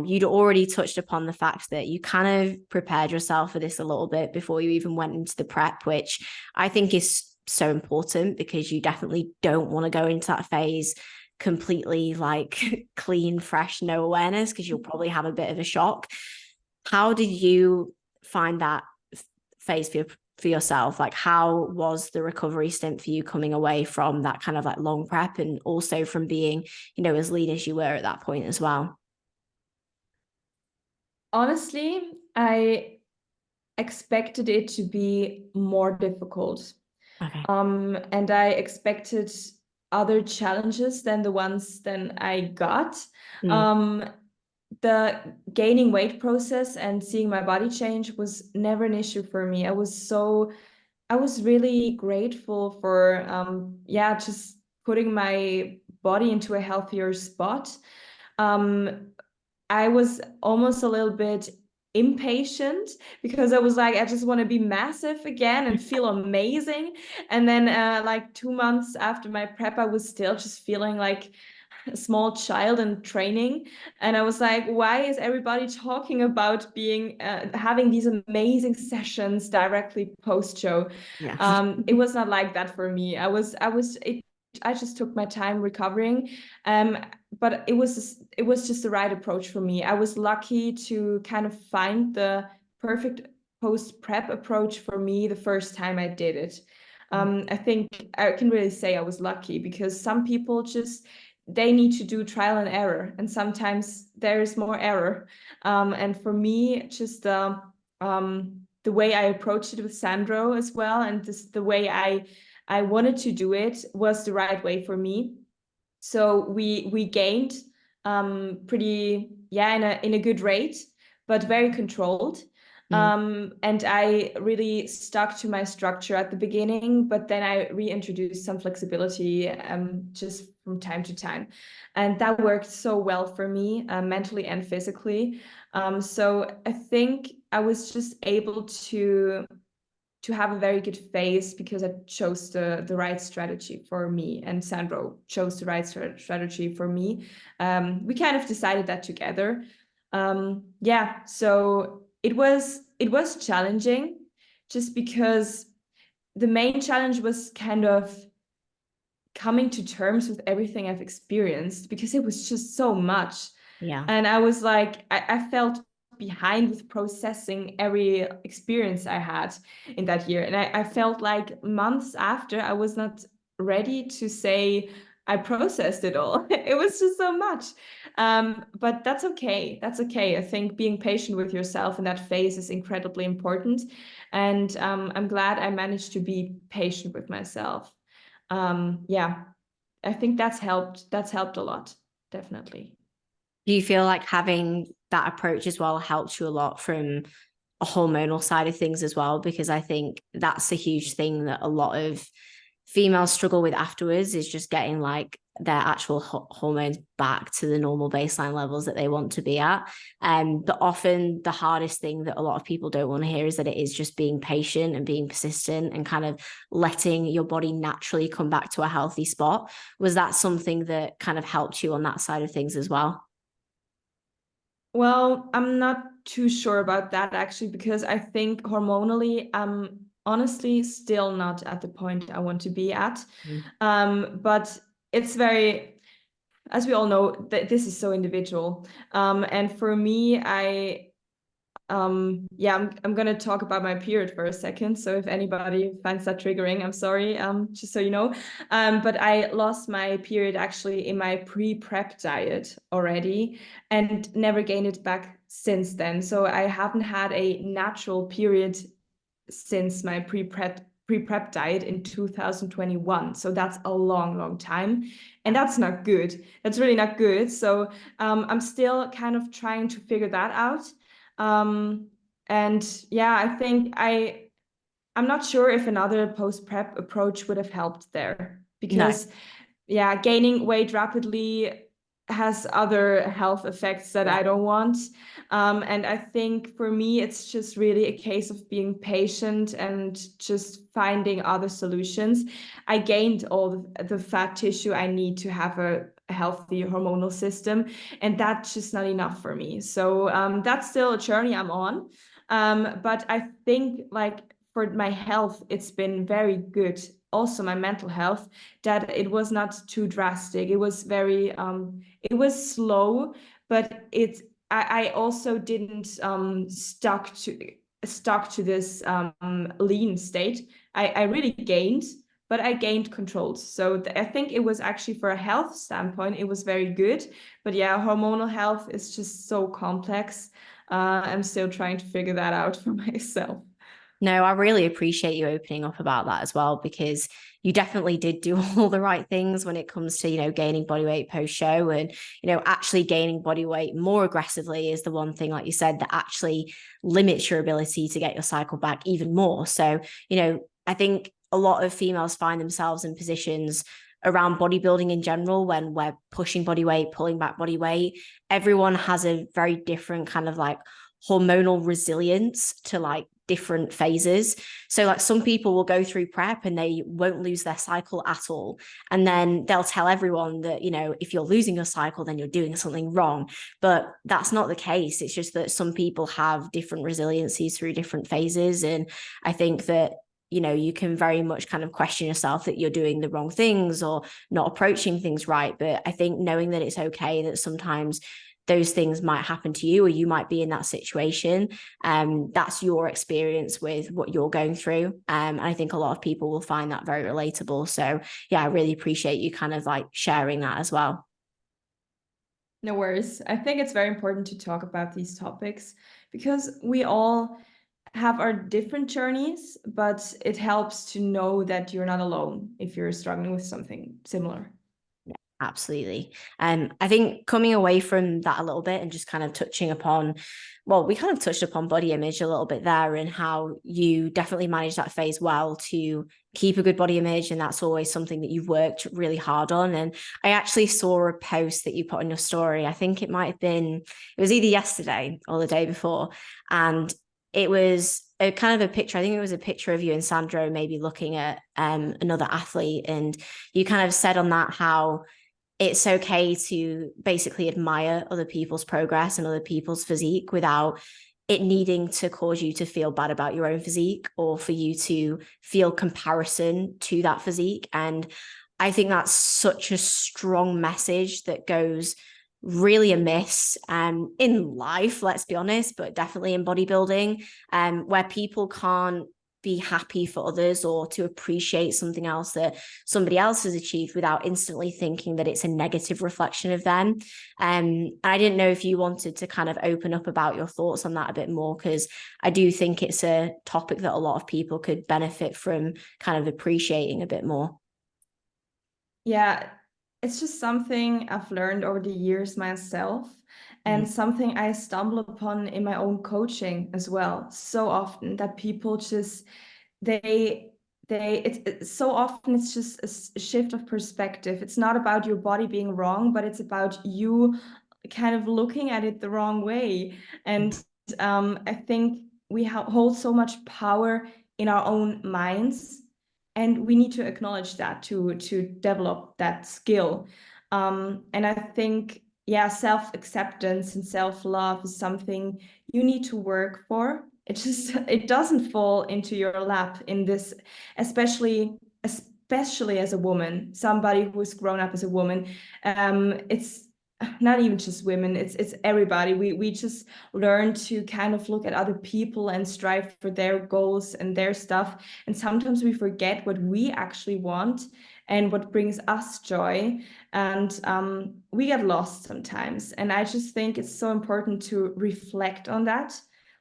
you'd already touched upon the fact that you kind of prepared yourself for this a little bit before you even went into the prep, which I think is so important because you definitely don't want to go into that phase completely like clean, fresh, no awareness, because you'll probably have a bit of a shock. How did you find that phase for yourself? Like, how was the recovery stint for you coming away from that kind of like long prep and also from being, as lean as you were at that point as well? Honestly, I expected it to be more difficult. Okay. And I expected other challenges than the ones then I got. The gaining weight process and seeing my body change was never an issue for me. I was really grateful for just putting my body into a healthier spot. I was almost a little bit impatient because I was like, I just want to be massive again and feel amazing. And then like 2 months after my prep, I was still just feeling like a small child in training. And I was like, why is everybody talking about being having these amazing sessions directly post show? Yeah. It was not like that for me. I just took my time recovering. But it was just the right approach for me. I was lucky to kind of find the perfect post prep approach for me the first time I did it. I think I can really say I was lucky because some people just they need to do trial and error, and sometimes there is more error. And for me, just the way I approached it with Sandro as well, and just the way I wanted to do it was the right way for me. So we gained pretty in a good rate, but very controlled. And I really stuck to my structure at the beginning, but then I reintroduced some flexibility just from time to time. And that worked so well for me, mentally and physically. So I think I was just able to have a very good phase because I chose the right strategy for me, and Sandro chose the right strategy for me. We kind of decided that together. So it was challenging just because the main challenge was kind of coming to terms with everything I've experienced because it was just so much. Yeah. And I was like, I felt behind with processing every experience I had in that year. And I felt like months after, I was not ready to say I processed it all. It was just so much. But that's okay. That's okay. I think being patient with yourself in that phase is incredibly important. And I'm glad I managed to be patient with myself. I think that's helped. That's helped a lot, definitely. Do you feel like having that approach as well helps you a lot from a hormonal side of things as well? Because I think that's a huge thing that a lot of females struggle with afterwards is just getting like their actual hormones back to the normal baseline levels that they want to be at. But often the hardest thing that a lot of people don't want to hear is that it is just being patient and being persistent and kind of letting your body naturally come back to a healthy spot. Was that something that kind of helped you on that side of things as well? Well, I'm not too sure about that actually, because I think hormonally, I'm honestly still not at the point I want to be at. But it's very, as we all know, this is so individual. And for me, I'm gonna talk about my period for a second. So if anybody finds that triggering, I'm sorry, just so you know. But I lost my period actually in my pre-prep diet already and never gained it back since then. So I haven't had a natural period since my pre-prep diet in 2021. So that's a long time. And that's not good. That's really not good. So I'm still kind of trying to figure that out. And yeah, I think I'm not sure if another post-prep approach would have helped there, No. because yeah, gaining weight rapidly has other health effects that Yeah. I don't want. And I think for me, it's just really a case of being patient and just finding other solutions. I gained all the fat tissue I need to have a healthy hormonal system, and that's just not enough for me. So that's still a journey I'm on. But I think like for my health, it's been very good. Also, my mental health, that it was not too drastic. It was very, it was slow, but I also didn't stuck to this lean state. I really gained, but I gained controls. So I think it was actually, for a health standpoint, it was very good. But yeah, hormonal health is just so complex. I'm still trying to figure that out for myself. No, I really appreciate you opening up about that as well, because you definitely did do all the right things when it comes to, gaining body weight post show, and, actually gaining body weight more aggressively is the one thing, like you said, that actually limits your ability to get your cycle back even more. So, I think a lot of females find themselves in positions around bodybuilding in general when we're pushing body weight, pulling back body weight. Everyone has a very different kind of like hormonal resilience to like different phases. So like some people will go through prep and they won't lose their cycle at all. And then they'll tell everyone that, if you're losing your cycle, then you're doing something wrong. But that's not the case. It's just that some people have different resiliencies through different phases. And I think that you can very much kind of question yourself that you're doing the wrong things or not approaching things right. But I think knowing that it's okay that sometimes those things might happen to you, or you might be in that situation. That's your experience with what you're going through. And I think a lot of people will find that very relatable. So yeah, I really appreciate you kind of like sharing that as well. No worries. I think it's very important to talk about these topics because we all have our different journeys, but it helps to know that you're not alone if you're struggling with something similar. Absolutely. I think coming away from that a little bit and just kind of touching upon, well, we kind of touched upon body image a little bit there, and how you definitely manage that phase well to keep a good body image. And that's always something that you've worked really hard on. And I actually saw a post that you put on your story. I think it might have been, it was either yesterday or the day before. And it was a kind of a picture. I think it was a picture of you and Sandro maybe looking at another athlete. And you kind of said on that how it's okay to basically admire other people's progress and other people's physique without it needing to cause you to feel bad about your own physique, or for you to feel comparison to that physique. And I think that's such a strong message that goes really amiss in life, let's be honest, but definitely in bodybuilding, where people can't be happy for others or to appreciate something else that somebody else has achieved without instantly thinking that it's a negative reflection of them. And I didn't know if you wanted to kind of open up about your thoughts on that a bit more, because I do think it's a topic that a lot of people could benefit from kind of appreciating a bit more. Yeah, it's just something I've learned over the years myself, and something I stumble upon in my own coaching as well. So often that people just they it's so often it's just a shift of perspective. It's not about your body being wrong, but it's about you kind of looking at it the wrong way. And I think we hold so much power in our own minds, and we need to acknowledge that to develop that skill. And I think, yeah, self-acceptance and self-love is something you need to work for. It doesn't fall into your lap in this, especially as a woman, somebody who's grown up as a woman. It's not even just women, it's everybody. We just learn to kind of look at other people and strive for their goals and their stuff, and sometimes we forget what we actually want and what brings us joy, and we get lost sometimes. And I just think it's so important to reflect on that,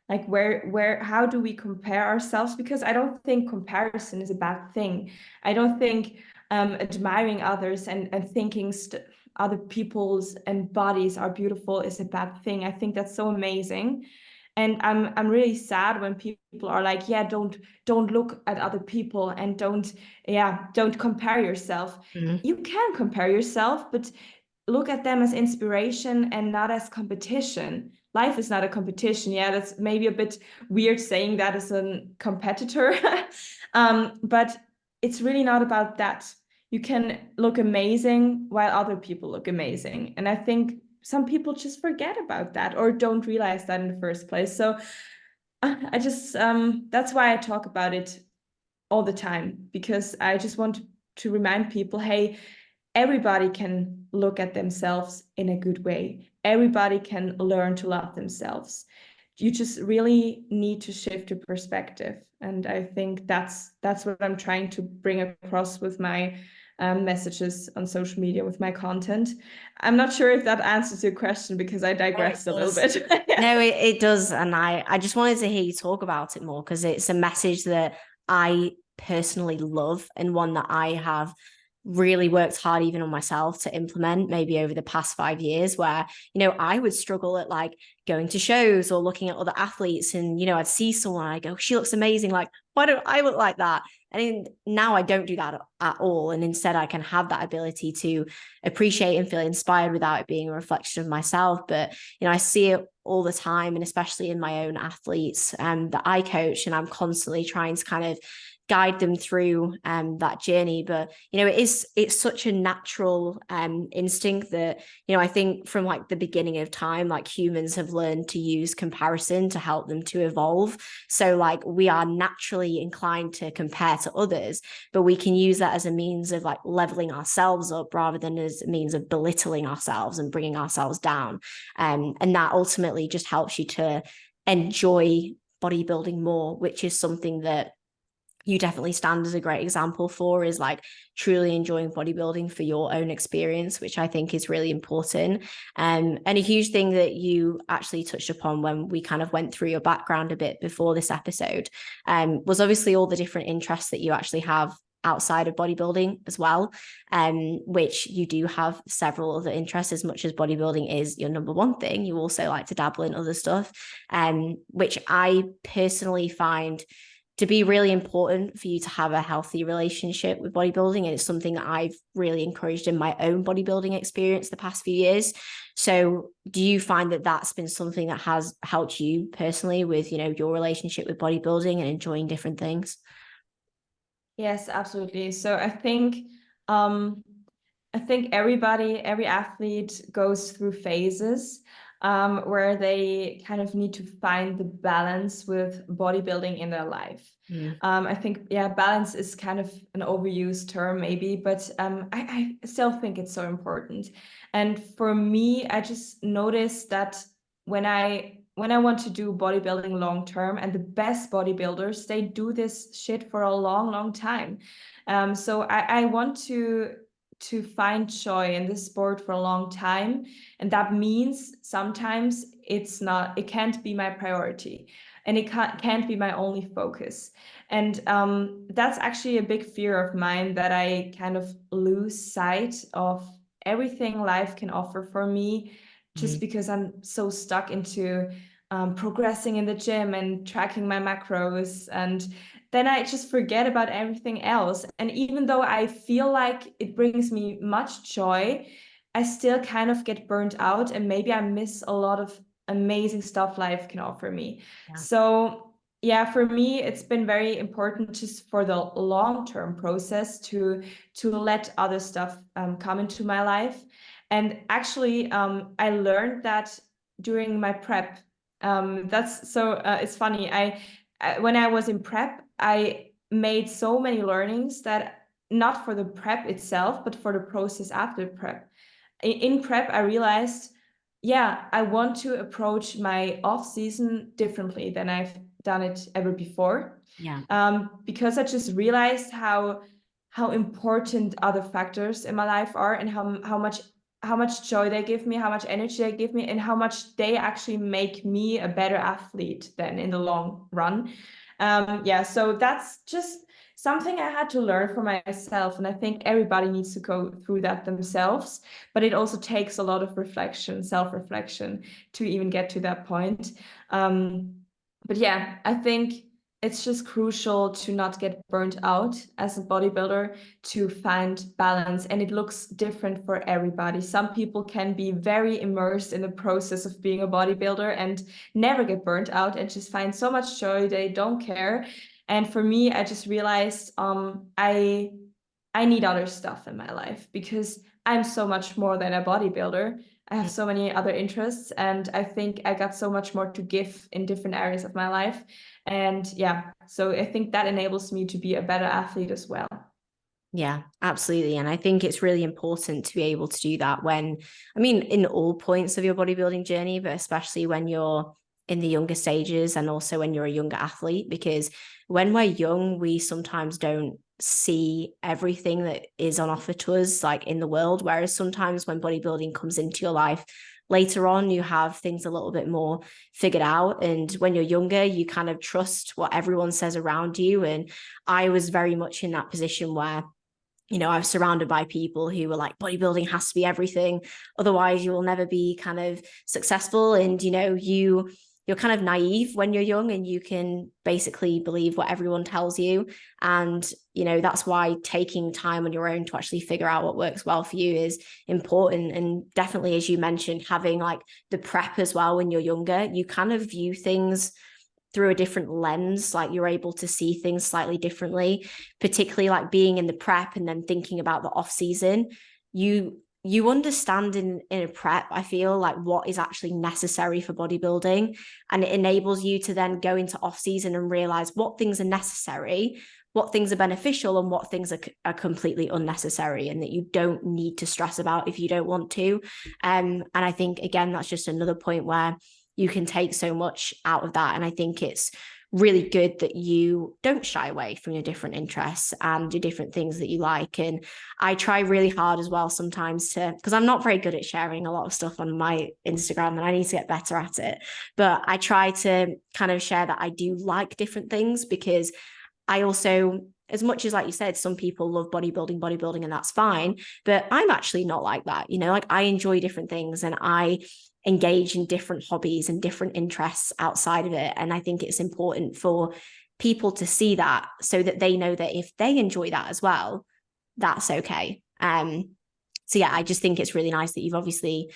like how do we compare ourselves? Because I don't think comparison is a bad thing. I don't think admiring others and thinking other people's and bodies are beautiful is a bad thing. I think that's so amazing. And I'm really sad when people are like, yeah, don't look at other people and don't compare yourself. You can compare yourself, but look at them as inspiration and not as competition. Life is not a competition. Yeah, that's maybe a bit weird saying that as a competitor, but it's really not about that. You can look amazing while other people look amazing. And I think some people just forget about that or don't realize that in the first place. So I just, that's why I talk about it all the time, because I just want to remind people, hey, everybody can look at themselves in a good way. Everybody can learn to love themselves. You just really need to shift your perspective. And I think that's what I'm trying to bring across with my messages on social media, with my content. I'm not sure if that answers your question because I digressed a little bit. No, it does. And I just wanted to hear you talk about it more because it's a message that I personally love and one that I have really worked hard even on myself to implement maybe over the past 5 years, where I would struggle at like going to shows or looking at other athletes, and I'd see someone, I go, she looks amazing, like why don't I look like that? And now I don't do that at all, and instead I can have that ability to appreciate and feel inspired without it being a reflection of myself. But I see it all the time, and especially in my own athletes that I coach, and I'm constantly trying to kind of guide them through that journey. But it's such a natural instinct that I think from like the beginning of time, like humans have learned to use comparison to help them to evolve. So like we are naturally inclined to compare to others, but we can use that as a means of like leveling ourselves up rather than as a means of belittling ourselves and bringing ourselves down. And that ultimately just helps you to enjoy bodybuilding more, which is something that you definitely stand as a great example for, is like truly enjoying bodybuilding for your own experience, which I think is really important. And a huge thing that you actually touched upon when we kind of went through your background a bit before this episode was obviously all the different interests that you actually have outside of bodybuilding as well, which you do have several other interests. As much as bodybuilding is your number one thing, you also like to dabble in other stuff, which I personally find to be really important for you to have a healthy relationship with bodybuilding. And it's something that I've really encouraged in my own bodybuilding experience the past few years. So do you find that that's been something that has helped you personally with, your relationship with bodybuilding and enjoying different things? Yes, absolutely. So I think every athlete goes through phases where they kind of need to find the balance with bodybuilding in their life. I think, yeah, balance is kind of an overused term maybe, but I still think it's so important. And for me, I just noticed that when I want to do bodybuilding long term, and the best bodybuilders, they do this shit for a long, long time. So I want to find joy in this sport for a long time, and that means sometimes it can't be my priority, and it can't be my only focus. And that's actually a big fear of mine, that I kind of lose sight of everything life can offer for me, just because I'm so stuck into progressing in the gym and tracking my macros. And then I just forget about everything else. And even though I feel like it brings me much joy, I still kind of get burnt out, and maybe I miss a lot of amazing stuff life can offer me. Yeah. So yeah, for me, it's been very important just for the long-term process to let other stuff come into my life. And actually, I learned that during my prep. That's so it's funny. When I was in prep, I made so many learnings that not for the prep itself, but for the process after prep. In prep, I realized, yeah, I want to approach my off season differently than I've done it ever before. Yeah. Because I just realized how important other factors in my life are, and how much joy they give me, how much energy they give me, and how much they actually make me a better athlete than in the long run. Yeah, so that's just something I had to learn for myself, and I think everybody needs to go through that themselves. But it also takes a lot of reflection, self-reflection, to even get to that point. But yeah, I think it's just crucial to not get burnt out as a bodybuilder, to find balance. And it looks different for everybody. Some people can be very immersed in the process of being a bodybuilder and never get burnt out and just find so much joy they don't care. And for me, I just realized I need other stuff in my life, because I'm so much more than a bodybuilder. I have so many other interests, and I think I got so much more to give in different areas of my life. And yeah, so I think that enables me to be a better athlete as well. Yeah, absolutely. And I think it's really important to be able to do that when, I mean, in all points of your bodybuilding journey, but especially when you're in the younger stages and also when you're a younger athlete, because when we're young, we sometimes don't see everything that is on offer to us, like in the world. Whereas sometimes when bodybuilding comes into your life, later on, you have things a little bit more figured out. And when you're younger, you kind of trust what everyone says around you. And I was very much in that position where, you know, I was surrounded by people who were like, bodybuilding has to be everything. Otherwise, you will never be kind of successful. And, you know, you're kind of naive when you're young, and you can basically believe what everyone tells you. And, you know, that's why taking time on your own to actually figure out what works well for you is important. And definitely, as you mentioned, having like the prep as well when you're younger, you kind of view things through a different lens. Like you're able to see things slightly differently, particularly like being in the prep and then thinking about the off season. You understand in a prep, I feel like, what is actually necessary for bodybuilding, and it enables you to then go into off season and realize what things are necessary, what things are beneficial, and what things are completely unnecessary, and that you don't need to stress about if you don't want to. And I think, again, that's just another point where you can take so much out of that. And I think it's really good that you don't shy away from your different interests and your different things that you like. And I try really hard as well sometimes to, because I'm not very good at sharing a lot of stuff on my Instagram, and I need to get better at it. But I try to kind of share that I do like different things, because I also, as much as, like you said, some people love bodybuilding, and that's fine, but I'm actually not like that. You know, like I enjoy different things, and I engage in different hobbies and different interests outside of it. And I think it's important for people to see that, so that they know that if they enjoy that as well, that's okay. So yeah, I just think it's really nice that you've obviously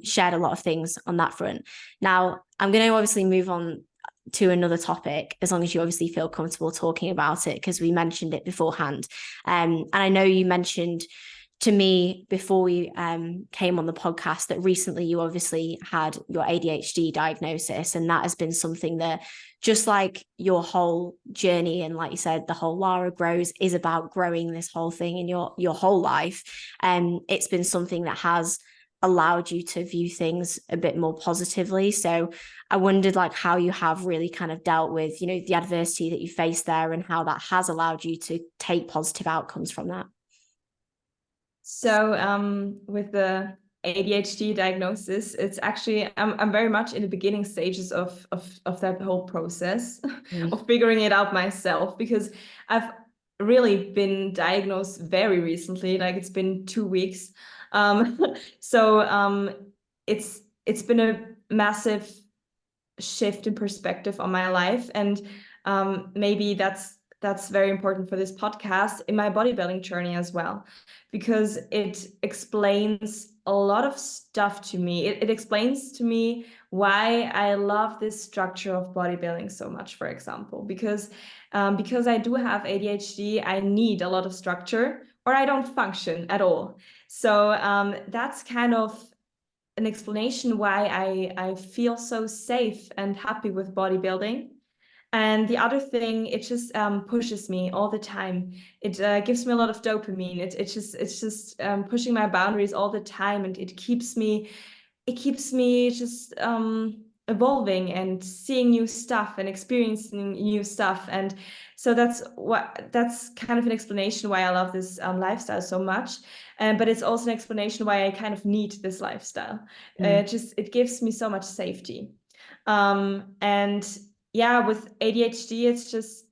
shared a lot of things on that front. Now, I'm going to obviously move on to another topic, as long as you obviously feel comfortable talking about it, because we mentioned it beforehand. And I know you mentioned to me before we came on the podcast that recently you obviously had your ADHD diagnosis, and that has been something that, just like your whole journey, and like you said, the whole Lara Grows is about growing this whole thing in your whole life. And it's been something that has allowed you to view things a bit more positively. So I wondered like how you have really kind of dealt with, you know, the adversity that you faced there, and how that has allowed you to take positive outcomes from that. So with the ADHD diagnosis, it's actually I'm very much in the beginning stages of that whole process of figuring it out myself, because I've really been diagnosed very recently, like it's been 2 weeks. So it's been a massive shift in perspective on my life, and maybe that's that's very important for this podcast, in my bodybuilding journey as well, because it explains a lot of stuff to me. It explains to me why I love this structure of bodybuilding so much, for example, because I do have ADHD, I need a lot of structure or I don't function at all. So that's kind of an explanation why I feel so safe and happy with bodybuilding. And the other thing, it just pushes me all the time. It gives me a lot of dopamine. It's just pushing my boundaries all the time, and it keeps me just evolving and seeing new stuff and experiencing new stuff. And so that's kind of an explanation why I love this lifestyle so much. But it's also an explanation why I kind of need this lifestyle. It gives me so much safety. And yeah, with ADHD, it's just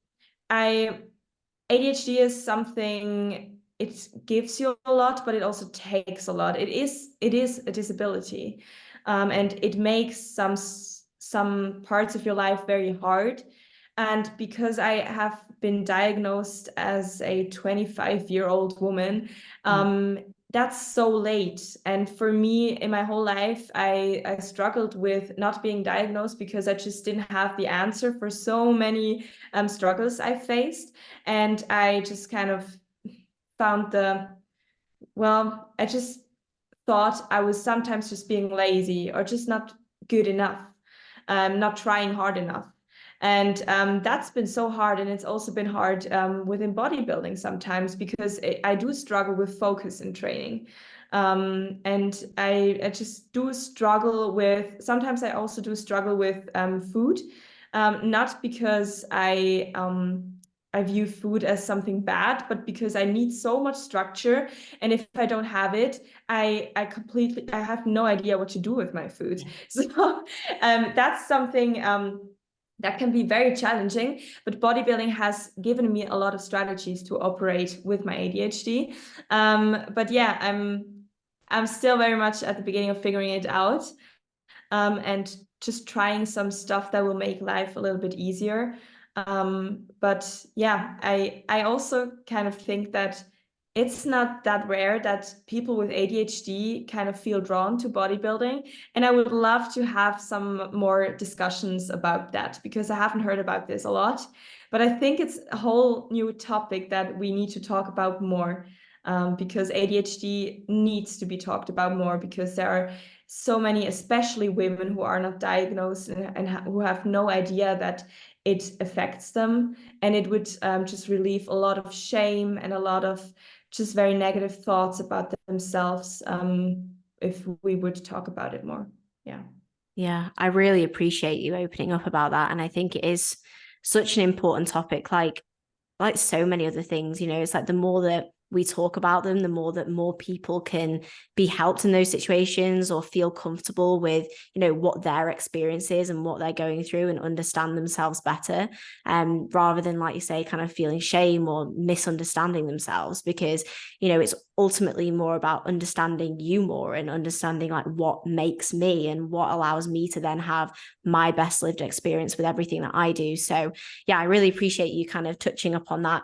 ADHD is something, it gives you a lot, but it also takes a lot. It is a disability, and it makes some parts of your life very hard. And because I have been diagnosed as a 25-year-old woman, that's so late. And for me, in my whole life, I struggled with not being diagnosed because I just didn't have the answer for so many struggles I faced. And I just kind of found I just thought I was sometimes just being lazy or just not good enough, not trying hard enough. And that's been so hard. And it's also been hard within bodybuilding sometimes, because I do struggle with focus in training. And I just do struggle with, sometimes I also do struggle with food, not because I view food as something bad, but because I need so much structure. And if I don't have it, I have no idea what to do with my food. So that's something that can be very challenging, but bodybuilding has given me a lot of strategies to operate with my ADHD. But yeah, I'm still very much at the beginning of figuring it out, and just trying some stuff that will make life a little bit easier. But yeah, I also kind of think that it's not that rare that people with ADHD kind of feel drawn to bodybuilding. And I would love to have some more discussions about that, because I haven't heard about this a lot. But I think it's a whole new topic that we need to talk about more, because ADHD needs to be talked about more, because there are so many, especially women, who are not diagnosed and who have no idea that it affects them. And it would just relieve a lot of shame and a lot of just very negative thoughts about themselves, if we would talk about it more. Yeah. Yeah, I really appreciate you opening up about that. And I think it is such an important topic, like so many other things. It's like the more that we talk about them, the more that more people can be helped in those situations or feel comfortable with, what their experience is and what they're going through, and understand themselves better, rather than, like you say, kind of feeling shame or misunderstanding themselves. Because, it's ultimately more about understanding you more and understanding like what makes me and what allows me to then have my best lived experience with everything that I do. So yeah, I really appreciate you kind of touching upon that.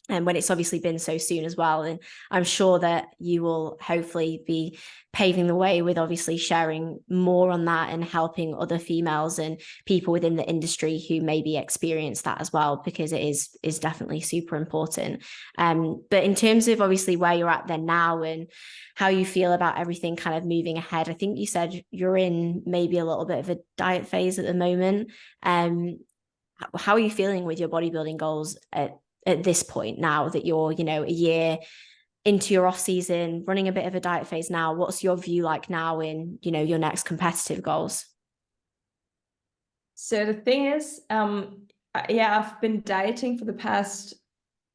And when it's obviously been so soon as well. And I'm sure that you will hopefully be paving the way with obviously sharing more on that and helping other females and people within the industry who maybe experience that as well, because it is definitely super important. But in terms of obviously where you're at then now and how you feel about everything kind of moving ahead, I think you said you're in maybe a little bit of a diet phase at the moment. How are you feeling with your bodybuilding goals at this point, now that you're, a year into your off season, running a bit of a diet phase now? What's your view like now in, your next competitive goals? So the thing is, yeah, I've been dieting for the past,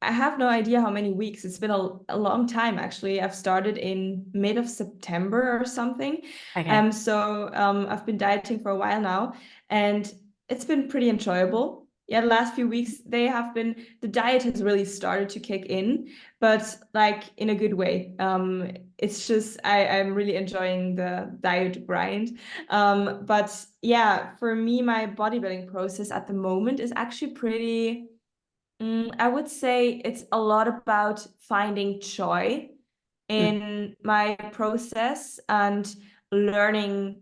I have no idea how many weeks. It's been a long time, actually. I've started in mid of September or something. Okay. So I've been dieting for a while now, and it's been pretty enjoyable. Yeah, the last few weeks, the diet has really started to kick in, but like in a good way. It's just, I'm really enjoying the diet grind. But yeah, for me, my bodybuilding process at the moment is actually I would say it's a lot about finding joy in my process and learning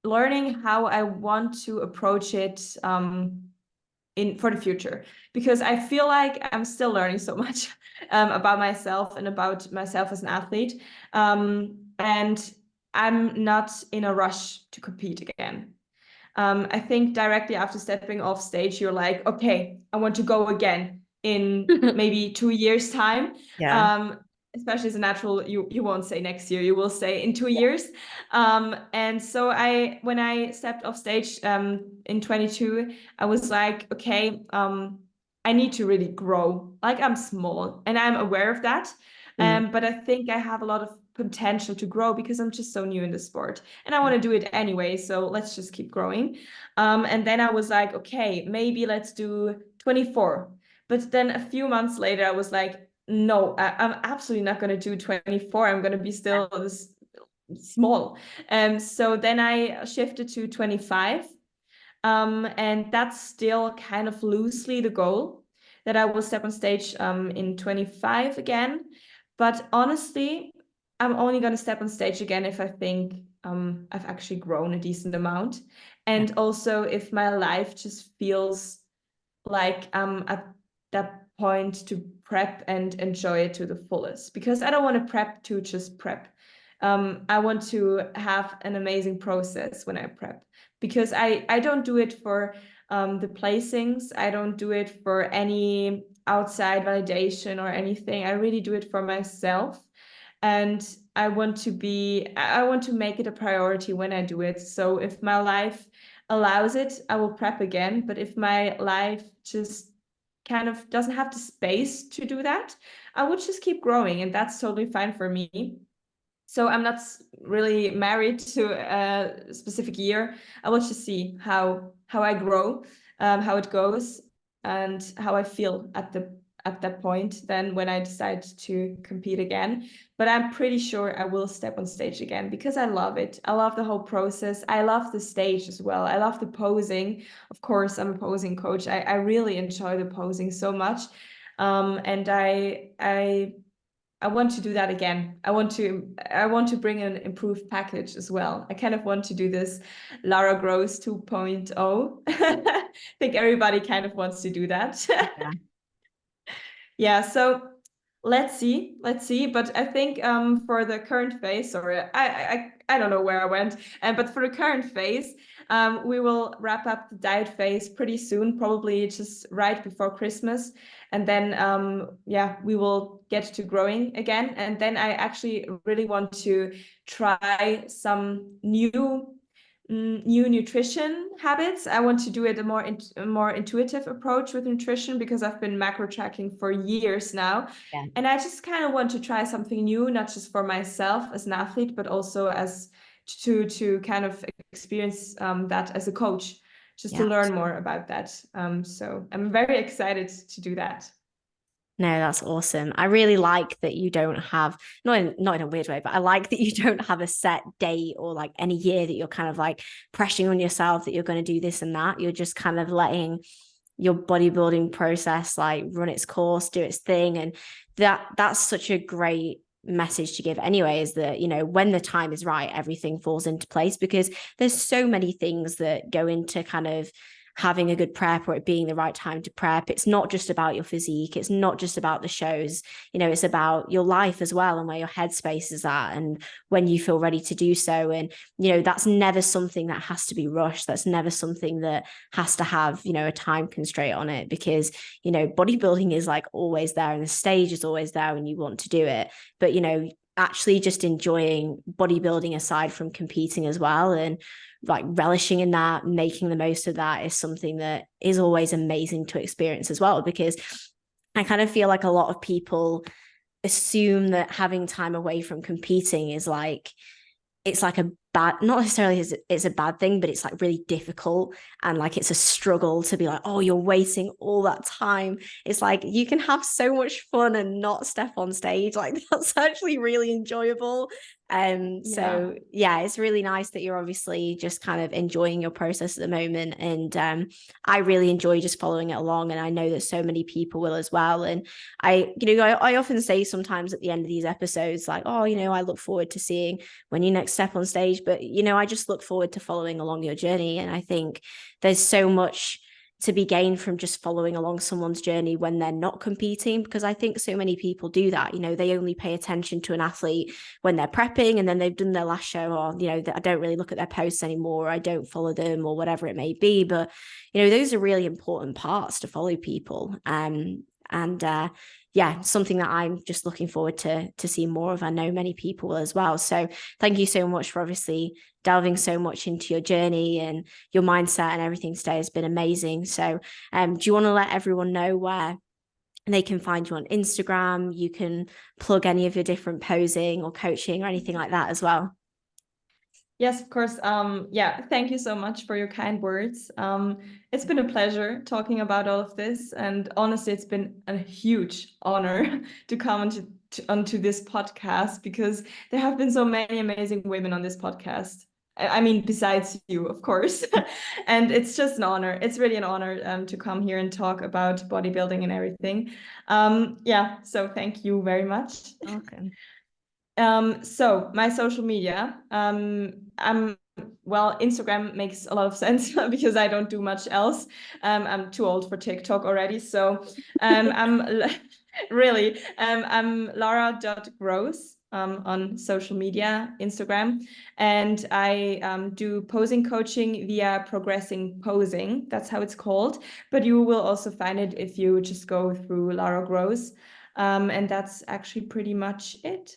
learning how I want to approach it for the future, because I feel like I'm still learning so much about myself and about myself as an athlete, and I'm not in a rush to compete again. I think directly after stepping off stage, you're like, okay, I want to go again in maybe 2 years' time. Yeah. Especially as a natural, you won't say next year, you will say in 2 years. And so when I stepped off stage in 22, I was like, okay, I need to really grow. Like, I'm small and I'm aware of that. But I think I have a lot of potential to grow because I'm just so new in the sport and I want to do it anyway. So let's just keep growing. And then I was like, okay, maybe let's do 24. But then a few months later, I was like, no, I'm absolutely not going to do 24. I'm going to be still this small. So then I shifted to 25. And that's still kind of loosely the goal, that I will step on stage in 25 again. But honestly, I'm only going to step on stage again if I think I've actually grown a decent amount. And also if my life just feels like I'm at that point to prep and enjoy it to the fullest. Because I don't want to prep to just prep. I want to have an amazing process when I prep, because I don't do it for the placings. I don't do it for any outside validation or anything. I really do it for myself. And I want to make it a priority when I do it. So if my life allows it, I will prep again. But if my life just kind of doesn't have the space to do that, I would just keep growing, and that's totally fine for me. So I'm not really married to a specific year. I will just see how I grow, how it goes, and how I feel at that point. Then when I decide to compete again, but I'm pretty sure I will step on stage again because I love it. I love the whole process. I love the stage as well. I love the posing. Of course, I'm a posing coach. I really enjoy the posing so much, and I want to do that again. I want to bring an improved package as well. I kind of want to do this Lara Grows 2.0. I think everybody kind of wants to do that. Yeah. Yeah, so let's see. But I think for the current phase, sorry, I don't know where I went, but for the current phase, we will wrap up the diet phase pretty soon, probably just right before Christmas, and then yeah, we will get to growing again, and then I actually really want to try some new nutrition habits. I want to do it a more intuitive approach with nutrition, because I've been macro tracking for years now. Yeah. And I just kind of want to try something new, not just for myself as an athlete, but also as to kind of experience that as a coach, just to learn more about that. So I'm very excited to do that. No, that's awesome. I really like that you don't have, not in a weird way, but I like that you don't have a set date or like any year that you're kind of like pressuring on yourself that you're going to do this and that. You're just kind of letting your bodybuilding process like run its course, do its thing. And that's such a great message to give anyway, is that, you know, when the time is right, everything falls into place, because there's so many things that go into kind of having a good prep or it being the right time to prep. It's not just about your physique. It's not just about the shows. You know, it's about your life as well and where your headspace is at and when you feel ready to do so. And, you know, that's never something that has to be rushed. That's never something that has to have, you know, a time constraint on it, because, you know, bodybuilding is like always there and the stage is always there when you want to do it. But, you know, actually just enjoying bodybuilding aside from competing as well, and like relishing in that, making the most of that, is something that is always amazing to experience as well. Because I kind of feel like a lot of people assume that having time away from competing is like, it's like a bad, not necessarily it's a bad thing, but it's like really difficult, and like it's a struggle to be like, oh, you're waiting all that time. It's like you can have so much fun and not step on stage. Like that's actually really enjoyable. So yeah, it's really nice that you're obviously just kind of enjoying your process at the moment. And I really enjoy just following it along. And I know that so many people will as well. And I often say sometimes at the end of these episodes, like, oh, I look forward to seeing when you next step on stage. But, I just look forward to following along your journey. And I think there's so much to be gained from just following along someone's journey when they're not competing, because I think so many people do that. They only pay attention to an athlete when they're prepping and then they've done their last show, or I don't really look at their posts anymore, or I don't follow them, or whatever it may be. But those are really important parts to follow people. Yeah, something that I'm just looking forward to see more of. I know many people will as well. So thank you so much for obviously delving so much into your journey and your mindset and everything today. Has been amazing. So do you want to let everyone know where they can find you on Instagram? You can plug any of your different posing or coaching or anything like that as well. Yes, of course. Yeah, thank you so much for your kind words. It's been a pleasure talking about all of this. And honestly, it's been a huge honor to come onto this podcast, because there have been so many amazing women on this podcast. I mean, besides you, of course. And it's just an honor. It's really an honor to come here and talk about bodybuilding and everything. Yeah, so thank you very much. Okay. So my social media, Instagram makes a lot of sense because I don't do much else. I'm too old for TikTok already. So I'm I'm Lara.Gross on social media, Instagram. And I do posing coaching via Progressing Posing. That's how it's called. But you will also find it if you just go through Lara Gross. And that's actually pretty much it.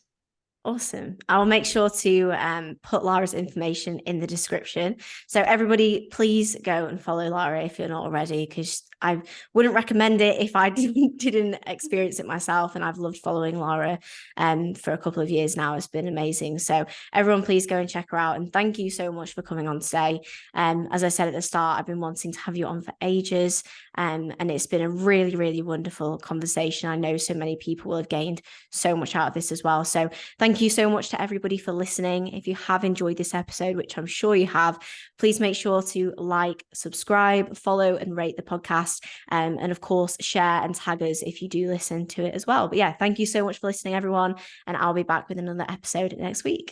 Awesome. I'll make sure to put Lara's information in the description. So everybody, please go and follow Lara if you're not already, because I wouldn't recommend it if I didn't experience it myself. And I've loved following Lara for a couple of years now. It's been amazing. So everyone, please go and check her out. And thank you so much for coming on today. As I said at the start, I've been wanting to have you on for ages. And it's been a really, really wonderful conversation. I know so many people will have gained so much out of this as well. So thank you so much to everybody for listening. If you have enjoyed this episode, which I'm sure you have, please make sure to like, subscribe, follow, and rate the podcast. And of course, share and tag us if you do listen to it as well. But yeah, thank you so much for listening, everyone. And I'll be back with another episode next week.